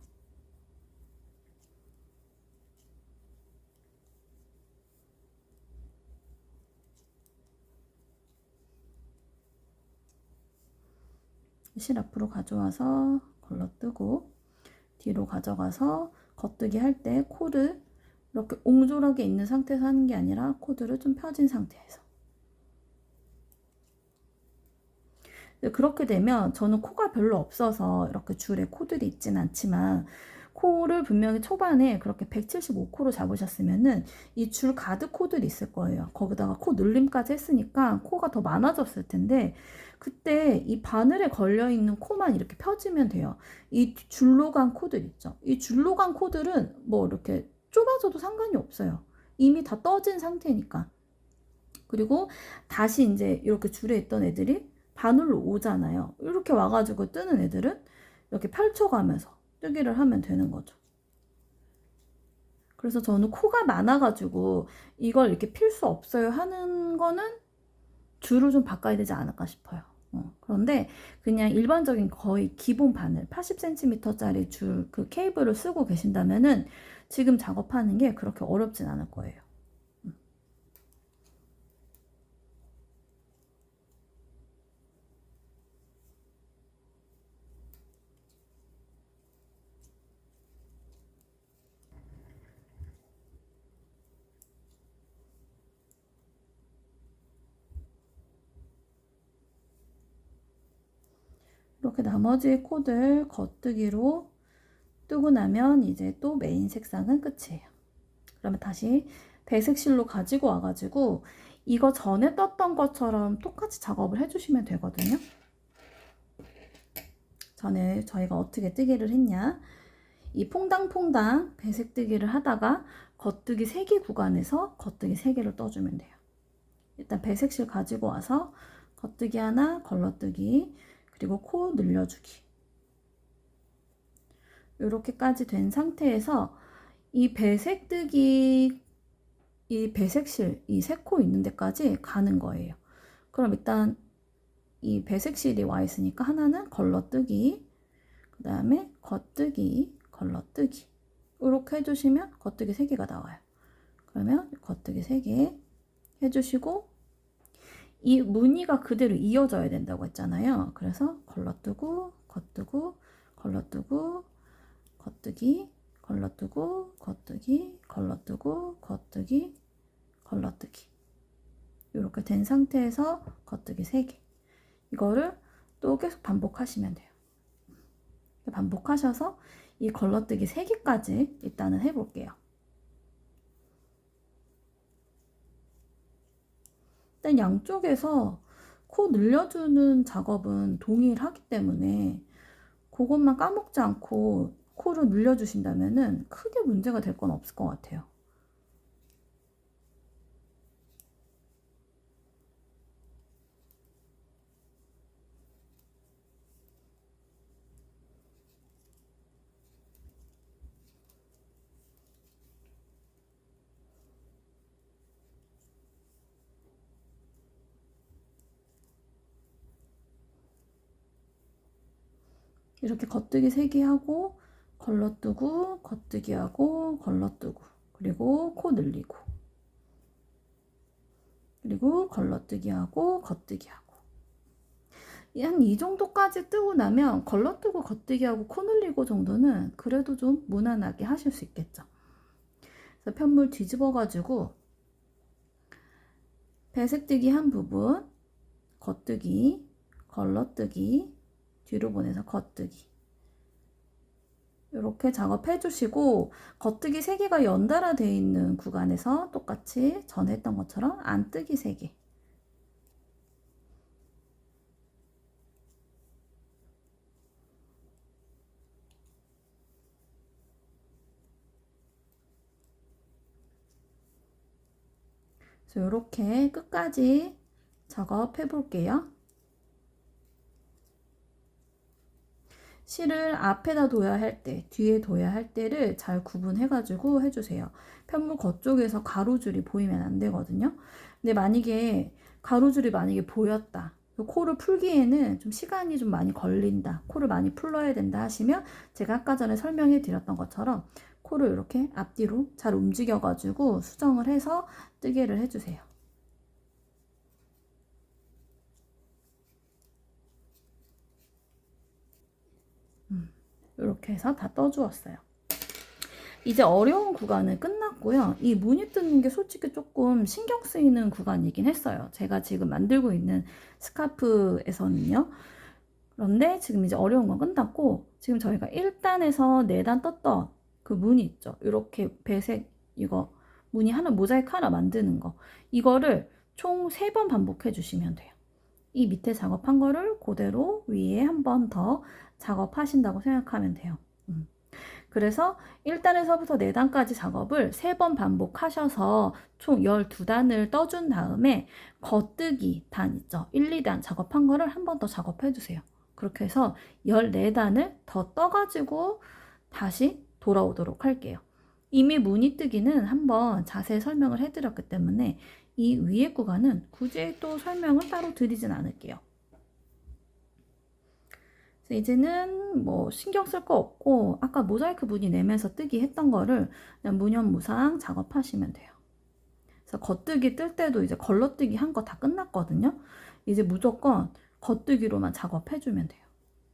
실 앞으로 가져와서 걸러뜨고 뒤로 가져가서 겉뜨기 할 때 코를 이렇게 옹졸하게 있는 상태에서 하는 게 아니라 코드를 좀 펴진 상태에서. 그렇게 되면 저는 코가 별로 없어서 이렇게 줄에 코들이 있진 않지만 코를 분명히 초반에 그렇게 175코로 잡으셨으면은 이 줄 가득 코들이 있을 거예요. 거기다가 코 늘림까지 했으니까 코가 더 많아졌을 텐데 그때 이 바늘에 걸려있는 코만 이렇게 펴지면 돼요. 이 줄로 간 코들 있죠. 이 줄로 간 코들은 뭐 이렇게 좁아져도 상관이 없어요. 이미 다 떠진 상태니까. 그리고 다시 이제 이렇게 줄에 있던 애들이 바늘로 오잖아요. 이렇게 와가지고 뜨는 애들은 이렇게 펼쳐가면서 뜨기를 하면 되는 거죠. 그래서 저는 코가 많아가지고 이걸 이렇게 필 수 없어요 하는 거는 줄을 좀 바꿔야 되지 않을까 싶어요. 그런데 그냥 일반적인 거의 기본 바늘 80cm짜리 줄 그 케이블을 쓰고 계신다면은 지금 작업하는 게 그렇게 어렵진 않을 거예요. 이렇게 나머지 코들 겉뜨기로 뜨고 나면 이제 또 메인 색상은 끝이에요. 그러면 다시 배색실로 가지고 와가지고 이거 전에 떴던 것처럼 똑같이 작업을 해주시면 되거든요. 전에 저희가 어떻게 뜨기를 했냐, 이 퐁당퐁당 배색 뜨기를 하다가 겉뜨기 3개 구간에서 겉뜨기 3개를 떠주면 돼요. 일단 배색실 가지고 와서 겉뜨기 하나, 걸러뜨기, 그리고 코 늘려주기, 이렇게까지 된 상태에서 이 배색뜨기, 이 배색실, 이 3코 있는 데까지 가는 거예요. 그럼 일단 이 배색실이 와 있으니까 하나는 걸러뜨기, 그 다음에 겉뜨기, 걸러뜨기, 이렇게 해주시면 겉뜨기 3개가 나와요. 그러면 겉뜨기 3개 해주시고 이 무늬가 그대로 이어져야 된다고 했잖아요. 그래서 걸러뜨고 겉뜨고 걸러뜨고 겉뜨기, 걸러뜨고 겉뜨기, 걸러뜨고 겉뜨기, 걸러뜨기, 이렇게 된 상태에서 겉뜨기 3개, 이거를 또 계속 반복하시면 돼요. 반복하셔서 이 걸러뜨기 3개까지 일단은 해볼게요. 일단 양쪽에서 코 늘려주는 작업은 동일하기 때문에 그것만 까먹지 않고 코를 늘려주신다면 크게 문제가 될 건 없을 것 같아요. 이렇게 겉뜨기 3개 하고 걸러뜨고 겉뜨기 하고 걸러뜨고, 그리고 코 늘리고, 그리고 걸러뜨기 하고 겉뜨기 하고, 한 이 정도까지 뜨고 나면 걸러뜨고 겉뜨기 하고 코 늘리고 정도는 그래도 좀 무난하게 하실 수 있겠죠. 그래서 편물 뒤집어 가지고 배색뜨기 한 부분, 겉뜨기, 걸러뜨기, 뒤로 보내서 겉뜨기, 이렇게 작업해 주시고 겉뜨기 3개가 연달아 되어 있는 구간에서 똑같이 전에 했던 것처럼 안뜨기 3개, 그래서 이렇게 끝까지 작업해 볼게요. 실을 앞에다 둬야 할 때, 뒤에 둬야 할 때를 잘 구분해가지고 해주세요. 편물 겉쪽에서 가로줄이 보이면 안 되거든요. 근데 만약에 가로줄이 보였다. 코를 풀기에는 좀 시간이 좀 많이 걸린다. 코를 많이 풀러야 된다 하시면 제가 아까 전에 설명해 드렸던 것처럼 코를 이렇게 앞뒤로 잘 움직여가지고 수정을 해서 뜨개를 해주세요. 이렇게 해서 다 떠주었어요. 이제 어려운 구간은 끝났고요. 이 무늬 뜨는 게 솔직히 조금 신경 쓰이는 구간이긴 했어요. 제가 지금 만들고 있는 스카프에서는요. 그런데 지금 이제 어려운 건 끝났고, 지금 저희가 1단에서 4단 떴던 그 무늬 있죠. 이렇게 배색, 이거 무늬 하나, 모자이크 하나 만드는 거. 이거를 총 3번 반복해 주시면 돼요. 이 밑에 작업한 거를 그대로 위에 한 번 더 작업하신다고 생각하면 돼요. 그래서 1단에서부터 4단까지 작업을 3번 반복하셔서 총 12단을 떠준 다음에 겉뜨기 단 있죠. 1, 2단 작업한 거를 한 번 더 작업해 주세요. 그렇게 해서 14단을 더 떠가지고 다시 돌아오도록 할게요. 이미 무늬뜨기는 한번 자세히 설명을 해드렸기 때문에 이 위에 구간은 굳이 또 설명을 따로 드리진 않을게요. 이제는 뭐 신경 쓸 거 없고 아까 모자이크 무늬 내면서 뜨기 했던 거를 그냥 무념무상 작업하시면 돼요. 그래서 겉뜨기 뜰 때도 이제 걸러뜨기 한 거 다 끝났거든요. 이제 무조건 겉뜨기로만 작업해주면 돼요.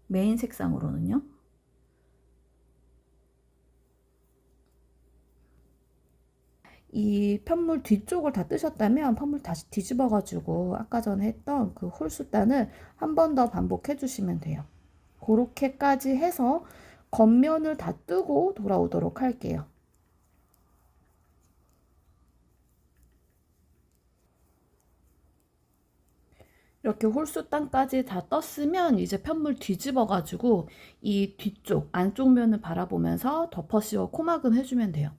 메인 색상으로는요. 이 편물 뒤쪽을 다 뜨셨다면 편물 다시 뒤집어가지고 아까 전에 했던 그 홀수단을 한 번 더 반복해 주시면 돼요. 그렇게까지 해서 겉면을 다 뜨고 돌아오도록 할게요. 이렇게 홀수단까지 다 떴으면 이제 편물 뒤집어가지고 이 뒤쪽 안쪽 면을 바라보면서 덮어씌워 코막음 해주면 돼요.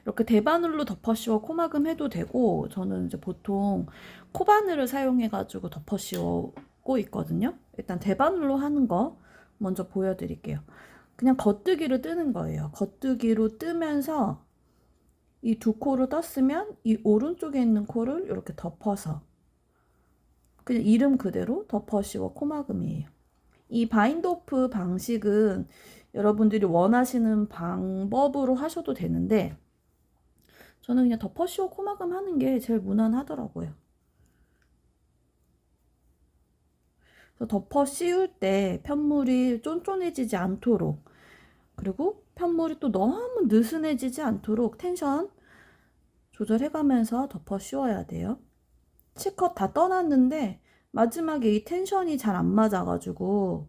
이렇게 대바늘로 덮어씌워 코막음 해도 되고 저는 이제 보통 코바늘을 사용해가지고 덮어씌우고 있거든요. 일단 대바늘로 하는 거 먼저 보여드릴게요. 그냥 겉뜨기로 뜨는 거예요. 겉뜨기로 뜨면서 이 두 코를 떴으면 이 오른쪽에 있는 코를 이렇게 덮어서 그냥 이름 그대로 덮어씌워 코막음이에요. 이 바인드 오프 방식은 여러분들이 원하시는 방법으로 하셔도 되는데 저는 그냥 덮어씌워 코막음 하는 게 제일 무난하더라고요. 그래서 덮어 씌울 때 편물이 쫀쫀해지지 않도록 그리고 편물이 또 너무 느슨해지지 않도록 텐션 조절해가면서 덮어 씌워야 돼요. 실컷 다 떠났는데 마지막에 이 텐션이 잘 안 맞아가지고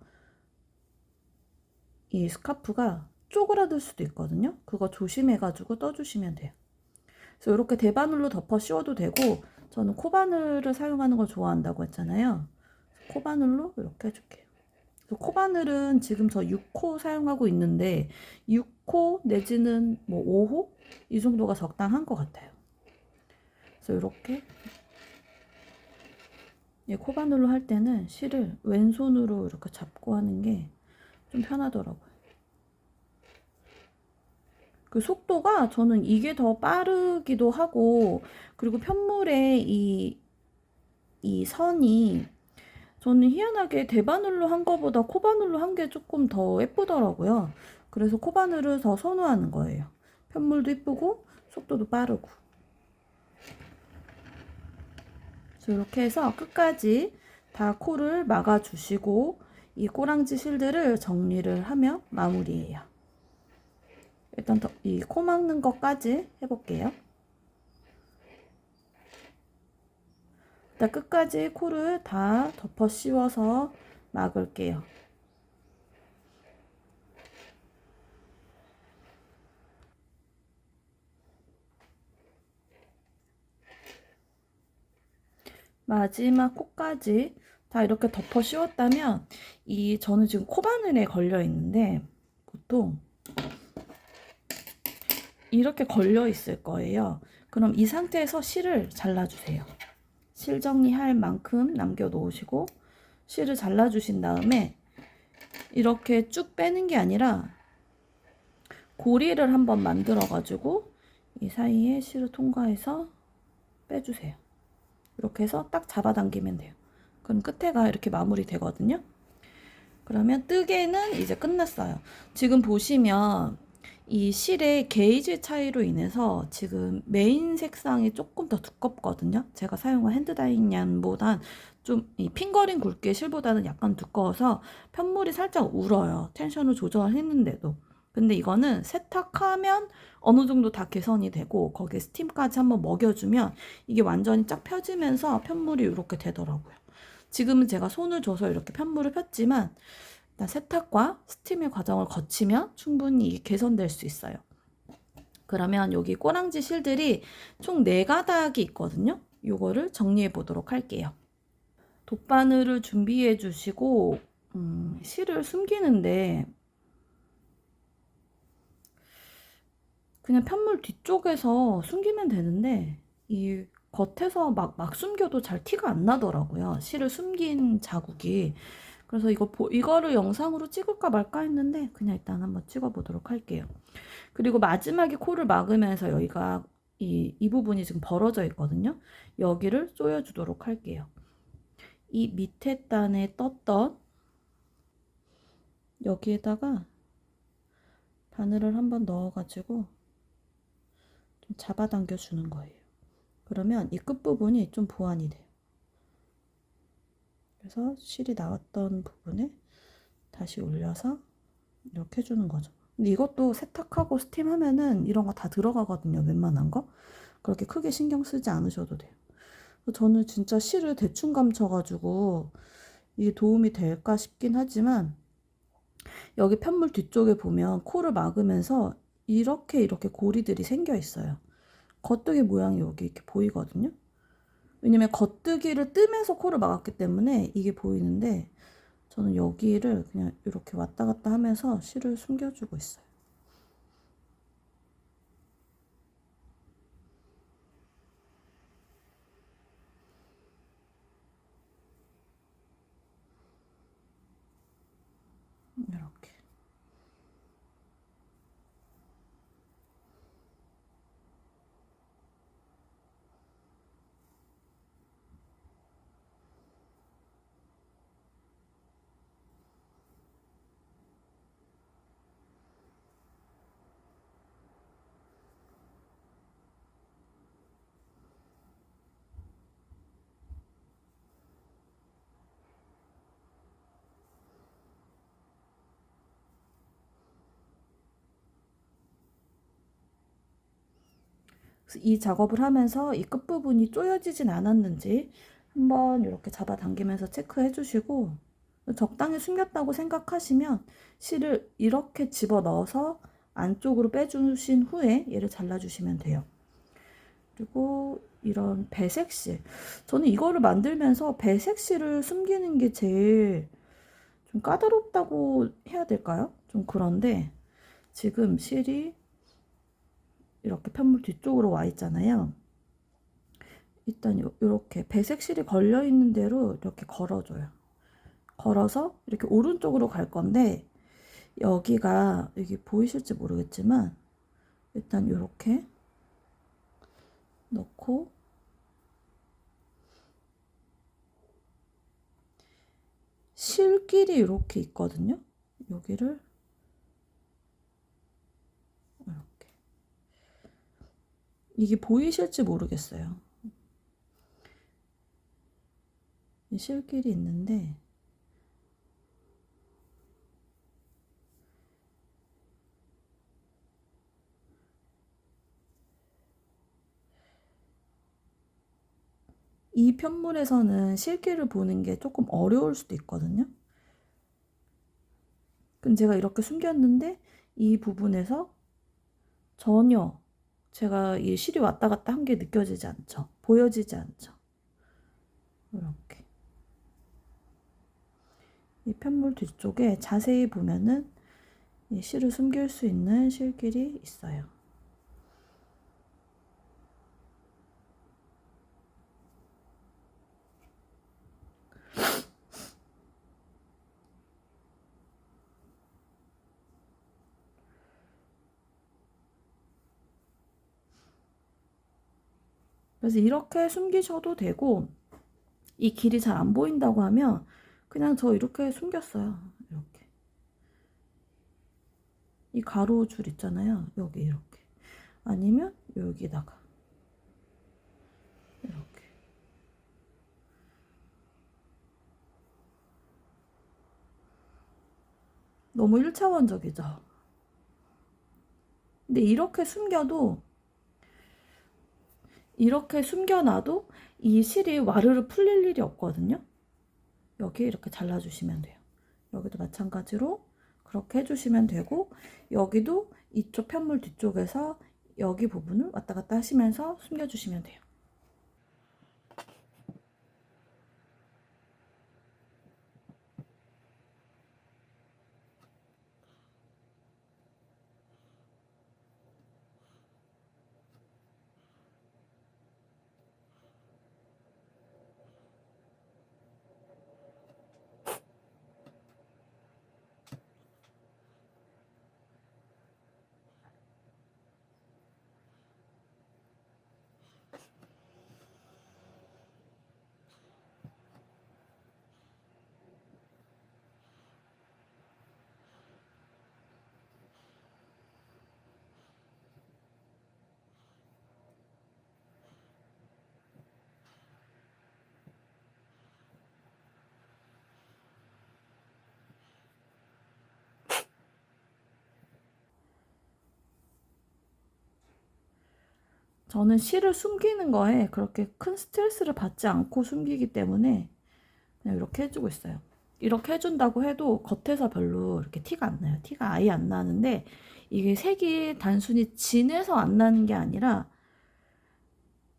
이 스카프가 쪼그라들 수도 있거든요. 그거 조심해가지고 떠주시면 돼요. 그래서 이렇게 대바늘로 덮어 씌워도 되고 저는 코바늘을 사용하는 걸 좋아한다고 했잖아요. 코바늘로 이렇게 해줄게요. 코바늘은 지금 저 6호 사용하고 있는데 6호 내지는 뭐 5호 이 정도가 적당한 것 같아요. 그래서 이렇게 코바늘로 할 때는 실을 왼손으로 이렇게 잡고 하는 게 좀 편하더라고요. 그 속도가 저는 이게 더 빠르기도 하고 그리고 편물의 이 선이 저는 희한하게 대바늘로 한 거보다 코바늘로 한 게 조금 더 예쁘더라고요. 그래서 코바늘을 더 선호하는 거예요. 편물도 예쁘고 속도도 빠르고. 그래서 이렇게 해서 끝까지 다 코를 막아주시고 이 꼬랑지 실들을 정리를 하며 마무리해요. 일단 이 코 막는 것까지 해볼게요. 일단 끝까지 코를 다 덮어 씌워서 막을게요. 마지막 코까지 다 이렇게 덮어 씌웠다면 저는 지금 코바늘에 걸려 있는데 보통 이렇게 걸려 있을 거예요. 그럼 이 상태에서 실을 잘라주세요. 실 정리할 만큼 남겨 놓으시고 실을 잘라주신 다음에 이렇게 쭉 빼는 게 아니라 고리를 한번 만들어 가지고 이 사이에 실을 통과해서 빼주세요. 이렇게 해서 딱 잡아당기면 돼요. 그럼 끝에가 이렇게 마무리 되거든요. 그러면 뜨개는 이제 끝났어요. 지금 보시면 이 실의 게이지 차이로 인해서 지금 메인 색상이 조금 더 두껍거든요. 제가 사용한 핸드다잉 얀보단 좀 이 핑거링 굵기의 실보다는 약간 두꺼워서 편물이 살짝 울어요. 텐션을 조절했는데도. 근데 이거는 세탁하면 어느 정도 다 개선이 되고 거기에 스팀까지 한번 먹여주면 이게 완전히 쫙 펴지면서 편물이 이렇게 되더라고요. 지금은 제가 손을 줘서 이렇게 편물을 폈지만 일단 세탁과 스팀의 과정을 거치면 충분히 개선될 수 있어요. 그러면 여기 꼬랑지 실들이 총 4가닥이 있거든요. 요거를 정리해 보도록 할게요. 돗바늘을 준비해 주시고 실을 숨기는데 그냥 편물 뒤쪽에서 숨기면 되는데 이 겉에서 막 숨겨도 잘 티가 안 나더라고요. 실을 숨긴 자국이. 그래서 이거를 영상으로 찍을까 말까 했는데 그냥 일단 한번 찍어 보도록 할게요. 그리고 마지막에 코를 막으면서 여기가 이 부분이 지금 벌어져 있거든요. 여기를 조여 주도록 할게요. 이 밑에 단에 떴던 여기에다가 바늘을 한번 넣어 가지고 좀 잡아당겨 주는 거예요. 그러면 이 끝부분이 좀 보완이 돼요. 그래서 실이 나왔던 부분에 다시 올려서 이렇게 해주는 거죠. 근데 이것도 세탁하고 스팀하면은 이런 거 다 들어가거든요. 웬만한 거. 그렇게 크게 신경 쓰지 않으셔도 돼요. 저는 진짜 실을 대충 감춰가지고 이게 도움이 될까 싶긴 하지만 여기 편물 뒤쪽에 보면 코를 막으면서 이렇게 고리들이 생겨 있어요. 겉뜨기 모양이 여기 이렇게 보이거든요. 왜냐면 겉뜨기를 뜨면서 코를 막았기 때문에 이게 보이는데 저는 여기를 그냥 이렇게 왔다 갔다 하면서 실을 숨겨주고 있어요. 이렇게. 이 작업을 하면서 이 끝부분이 쪼여지진 않았는지 한번 이렇게 잡아당기면서 체크해 주시고 적당히 숨겼다고 생각하시면 실을 이렇게 집어 넣어서 안쪽으로 빼주신 후에 얘를 잘라주시면 돼요. 그리고 이런 배색실, 저는 이거를 만들면서 배색실을 숨기는 게 제일 좀 까다롭다고 해야 될까요? 좀 그런데 지금 실이 이렇게 편물 뒤쪽으로 와 있잖아요. 일단 이렇게 배색실이 걸려 있는 대로 이렇게 걸어줘요. 걸어서 이렇게 오른쪽으로 갈 건데 여기가 여기 보이실지 모르겠지만 일단 이렇게 넣고 실길이 이렇게 있거든요. 여기를 이렇게, 이게 보이실지 모르겠어요. 이 실길이 있는데 이 편물에서는 실길을 보는 게 조금 어려울 수도 있거든요. 근데 제가 이렇게 숨겼는데 이 부분에서 전혀 제가 이 실이 왔다 갔다 한 게 느껴지지 않죠. 보여지지 않죠. 이렇게 이 편물 뒤쪽에 자세히 보면은 이 실을 숨길 수 있는 실길이 있어요. 그래서 이렇게 숨기셔도 되고, 이 길이 잘 안 보인다고 하면 그냥 저 이렇게 숨겼어요. 이렇게. 이 가로줄 있잖아요. 여기 이렇게. 아니면 여기다가 이렇게. 너무 1차원적이죠. 근데 이렇게 숨겨놔도 이 실이 와르르 풀릴 일이 없거든요. 여기 이렇게 잘라주시면 돼요. 여기도 마찬가지로 그렇게 해주시면 되고, 여기도 이쪽 편물 뒤쪽에서 여기 부분을 왔다 갔다 하시면서 숨겨주시면 돼요. 저는 실을 숨기는 거에 그렇게 큰 스트레스를 받지 않고 숨기기 때문에 그냥 이렇게 해주고 있어요. 이렇게 해준다고 해도 겉에서 별로 이렇게 티가 안 나요. 티가 아예 안 나는데, 이게 색이 단순히 진해서 안 나는 게 아니라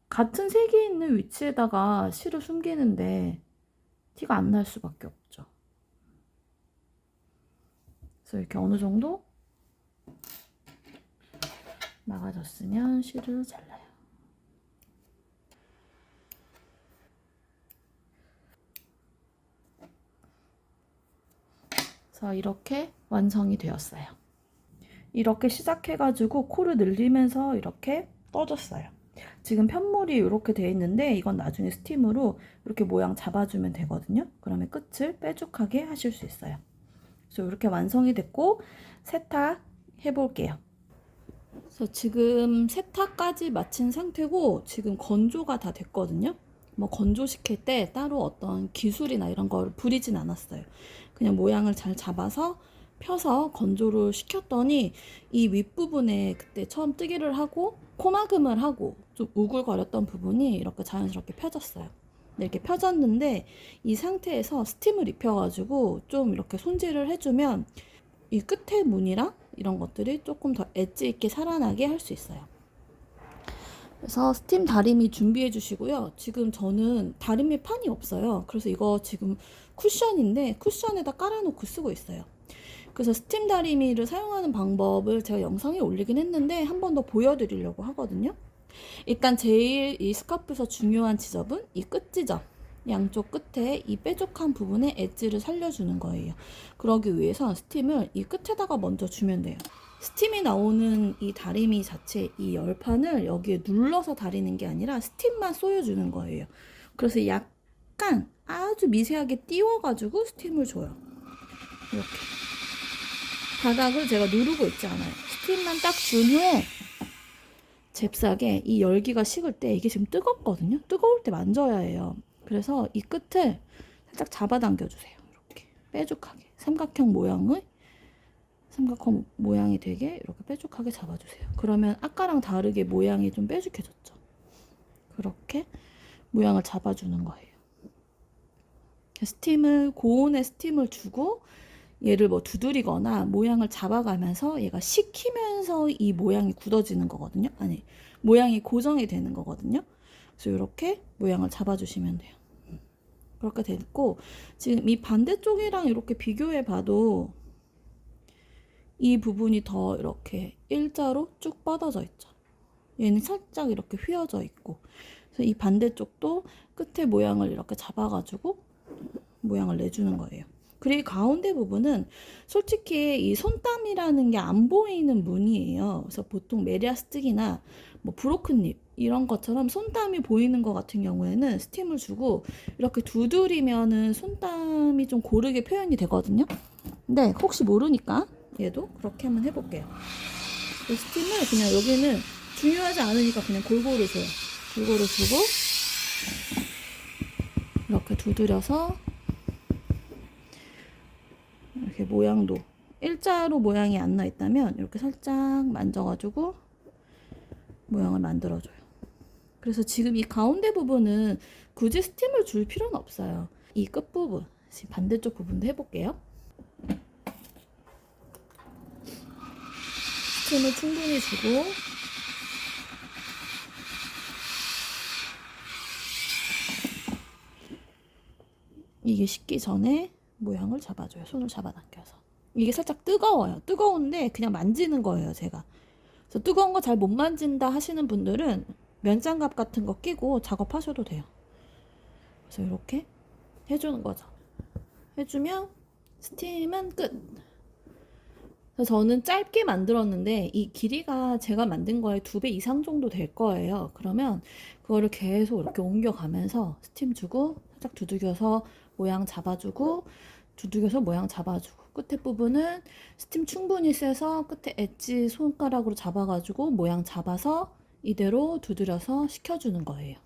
같은 색이 있는 위치에다가 실을 숨기는데 티가 안 날 수밖에 없죠. 그래서 이렇게 어느 정도 막아줬으면 실을 잘라요. 그래서 이렇게 완성이 되었어요. 이렇게 시작해가지고 코를 늘리면서 이렇게 떠줬어요. 지금 편물이 이렇게 돼 있는데 이건 나중에 스팀으로 이렇게 모양 잡아주면 되거든요. 그러면 끝을 뾰족하게 하실 수 있어요. 그래서 이렇게 완성이 됐고 세탁 해볼게요. 그래서 지금 세탁까지 마친 상태고 지금 건조가 다 됐거든요. 뭐 건조시킬 때 따로 어떤 기술이나 이런 걸 부리진 않았어요. 그냥 모양을 잘 잡아서 펴서 건조를 시켰더니 이 윗부분에 그때 처음 뜨개를 하고 코막음을 하고 좀 우글거렸던 부분이 이렇게 자연스럽게 펴졌어요. 이렇게 펴졌는데 이 상태에서 스팀을 입혀가지고 좀 이렇게 손질을 해주면 이 끝에 무늬랑 이런 것들이 조금 더 엣지 있게 살아나게 할 수 있어요. 그래서 스팀 다리미 준비해 주시고요. 지금 저는 다리미 판이 없어요. 그래서 이거 지금 쿠션인데 쿠션에다 깔아놓고 쓰고 있어요. 그래서 스팀 다리미를 사용하는 방법을 제가 영상에 올리긴 했는데 한 번 더 보여드리려고 하거든요. 일단 제일 이 스카프에서 중요한 지점은 이 끝 지점. 양쪽 끝에 이 뾰족한 부분에 엣지를 살려주는 거예요. 그러기 위해서 스팀을 이 끝에다가 먼저 주면 돼요. 스팀이 나오는 이 다리미 자체, 이 열판을 여기에 눌러서 다리는 게 아니라 스팀만 쏘여주는 거예요. 그래서 약간 아주 미세하게 띄워가지고 스팀을 줘요. 이렇게. 바닥을 제가 누르고 있지 않아요. 스팀만 딱 준 후에 잽싸게 이 열기가 식을 때 이게 지금 뜨겁거든요. 뜨거울 때 만져야 해요. 그래서 이 끝을 살짝 잡아당겨 주세요. 이렇게 뾰족하게 삼각형 모양이 되게 이렇게 뾰족하게 잡아주세요. 그러면 아까랑 다르게 모양이 좀 뾰족해졌죠. 그렇게 모양을 잡아주는 거예요. 고온의 스팀을 주고 얘를 뭐 두드리거나 모양을 잡아가면서 얘가 식히면서 이 모양이 굳어지는 거거든요. 아니, 모양이 고정이 되는 거거든요. 그래서 이렇게 모양을 잡아주시면 돼요. 그렇게 됐고, 지금 이 반대쪽이랑 이렇게 비교해 봐도 이 부분이 더 이렇게 일자로 쭉 뻗어져 있죠. 얘는 살짝 이렇게 휘어져 있고, 그래서 이 반대쪽도 끝에 모양을 이렇게 잡아가지고 모양을 내주는 거예요. 그리고 가운데 부분은 솔직히 이 손땀이라는 게 안 보이는 무늬예요. 그래서 보통 메리아스틱이나 뭐 브로큰립 이런 것처럼 손땀이 보이는 것 같은 경우에는 스팀을 주고 이렇게 두드리면은 손땀이 좀 고르게 표현이 되거든요. 근데 혹시 모르니까 얘도 그렇게 한번 해볼게요. 스팀을 그냥 여기는 중요하지 않으니까 그냥 골고루 줘요. 골고루 주고 이렇게 두드려서 이렇게 모양도 일자로 모양이 안 나 있다면 이렇게 살짝 만져가지고 모양을 만들어줘요. 그래서 지금 이 가운데 부분은 굳이 스팀을 줄 필요는 없어요. 이 끝부분, 지금 반대쪽 부분도 해볼게요. 스팀을 충분히 주고 이게 식기 전에 모양을 잡아줘요. 손을 잡아당겨서. 이게 살짝 뜨거워요. 뜨거운데 그냥 만지는 거예요, 제가. 그래서 뜨거운 거 잘 못 만진다 하시는 분들은 면장갑 같은 거 끼고 작업하셔도 돼요. 그래서 이렇게 해주는 거죠. 해주면 스팀은 끝. 그래서 저는 짧게 만들었는데 이 길이가 제가 만든 거에 2배 이상 정도 될 거예요. 그러면 그거를 계속 이렇게 옮겨가면서 스팀 주고 살짝 두들겨서 모양 잡아주고 두들겨서 모양 잡아주고 끝에 부분은 스팀 충분히 세서 끝에 엣지 손가락으로 잡아가지고 모양 잡아서 이대로 두드려서 식혀주는 거예요.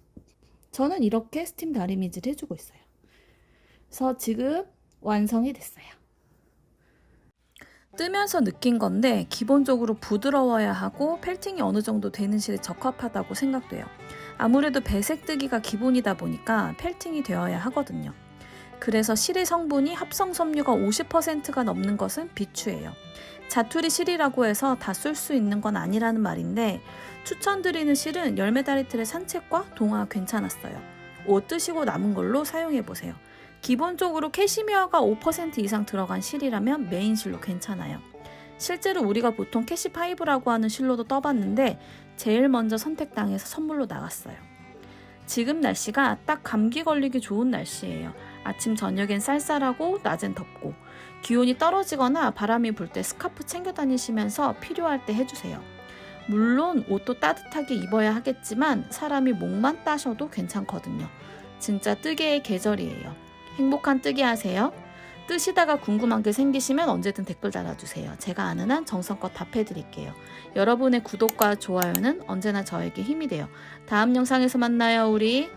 저는 이렇게 스팀 다리미질 해주고 있어요. 그래서 지금 완성이 됐어요. 뜨면서 느낀 건데 기본적으로 부드러워야 하고 펠팅이 어느 정도 되는 실에 적합하다고 생각돼요. 아무래도 배색 뜨기가 기본이다 보니까 펠팅이 되어야 하거든요. 그래서 실의 성분이 합성 섬유가 50%가 넘는 것은 비추예요. 자투리 실이라고 해서 다 쓸 수 있는 건 아니라는 말인데 추천드리는 실은 열매다리틀의 산책과 동화 괜찮았어요. 옷 뜨시고 남은 걸로 사용해보세요. 기본적으로 캐시미어가 5% 이상 들어간 실이라면 메인 실로 괜찮아요. 실제로 우리가 보통 캐시5라고 하는 실로도 떠봤는데 제일 먼저 선택당해서 선물로 나갔어요. 지금 날씨가 딱 감기 걸리기 좋은 날씨예요. 아침 저녁엔 쌀쌀하고 낮엔 덥고 기온이 떨어지거나 바람이 불 때 스카프 챙겨 다니시면서 필요할 때 해주세요. 물론 옷도 따뜻하게 입어야 하겠지만 사람이 목만 따셔도 괜찮거든요. 진짜 뜨개의 계절이에요. 행복한 뜨개 하세요. 뜨시다가 궁금한 게 생기시면 언제든 댓글 달아주세요. 제가 아는 한 정성껏 답해드릴게요. 여러분의 구독과 좋아요는 언제나 저에게 힘이 돼요. 다음 영상에서 만나요, 우리.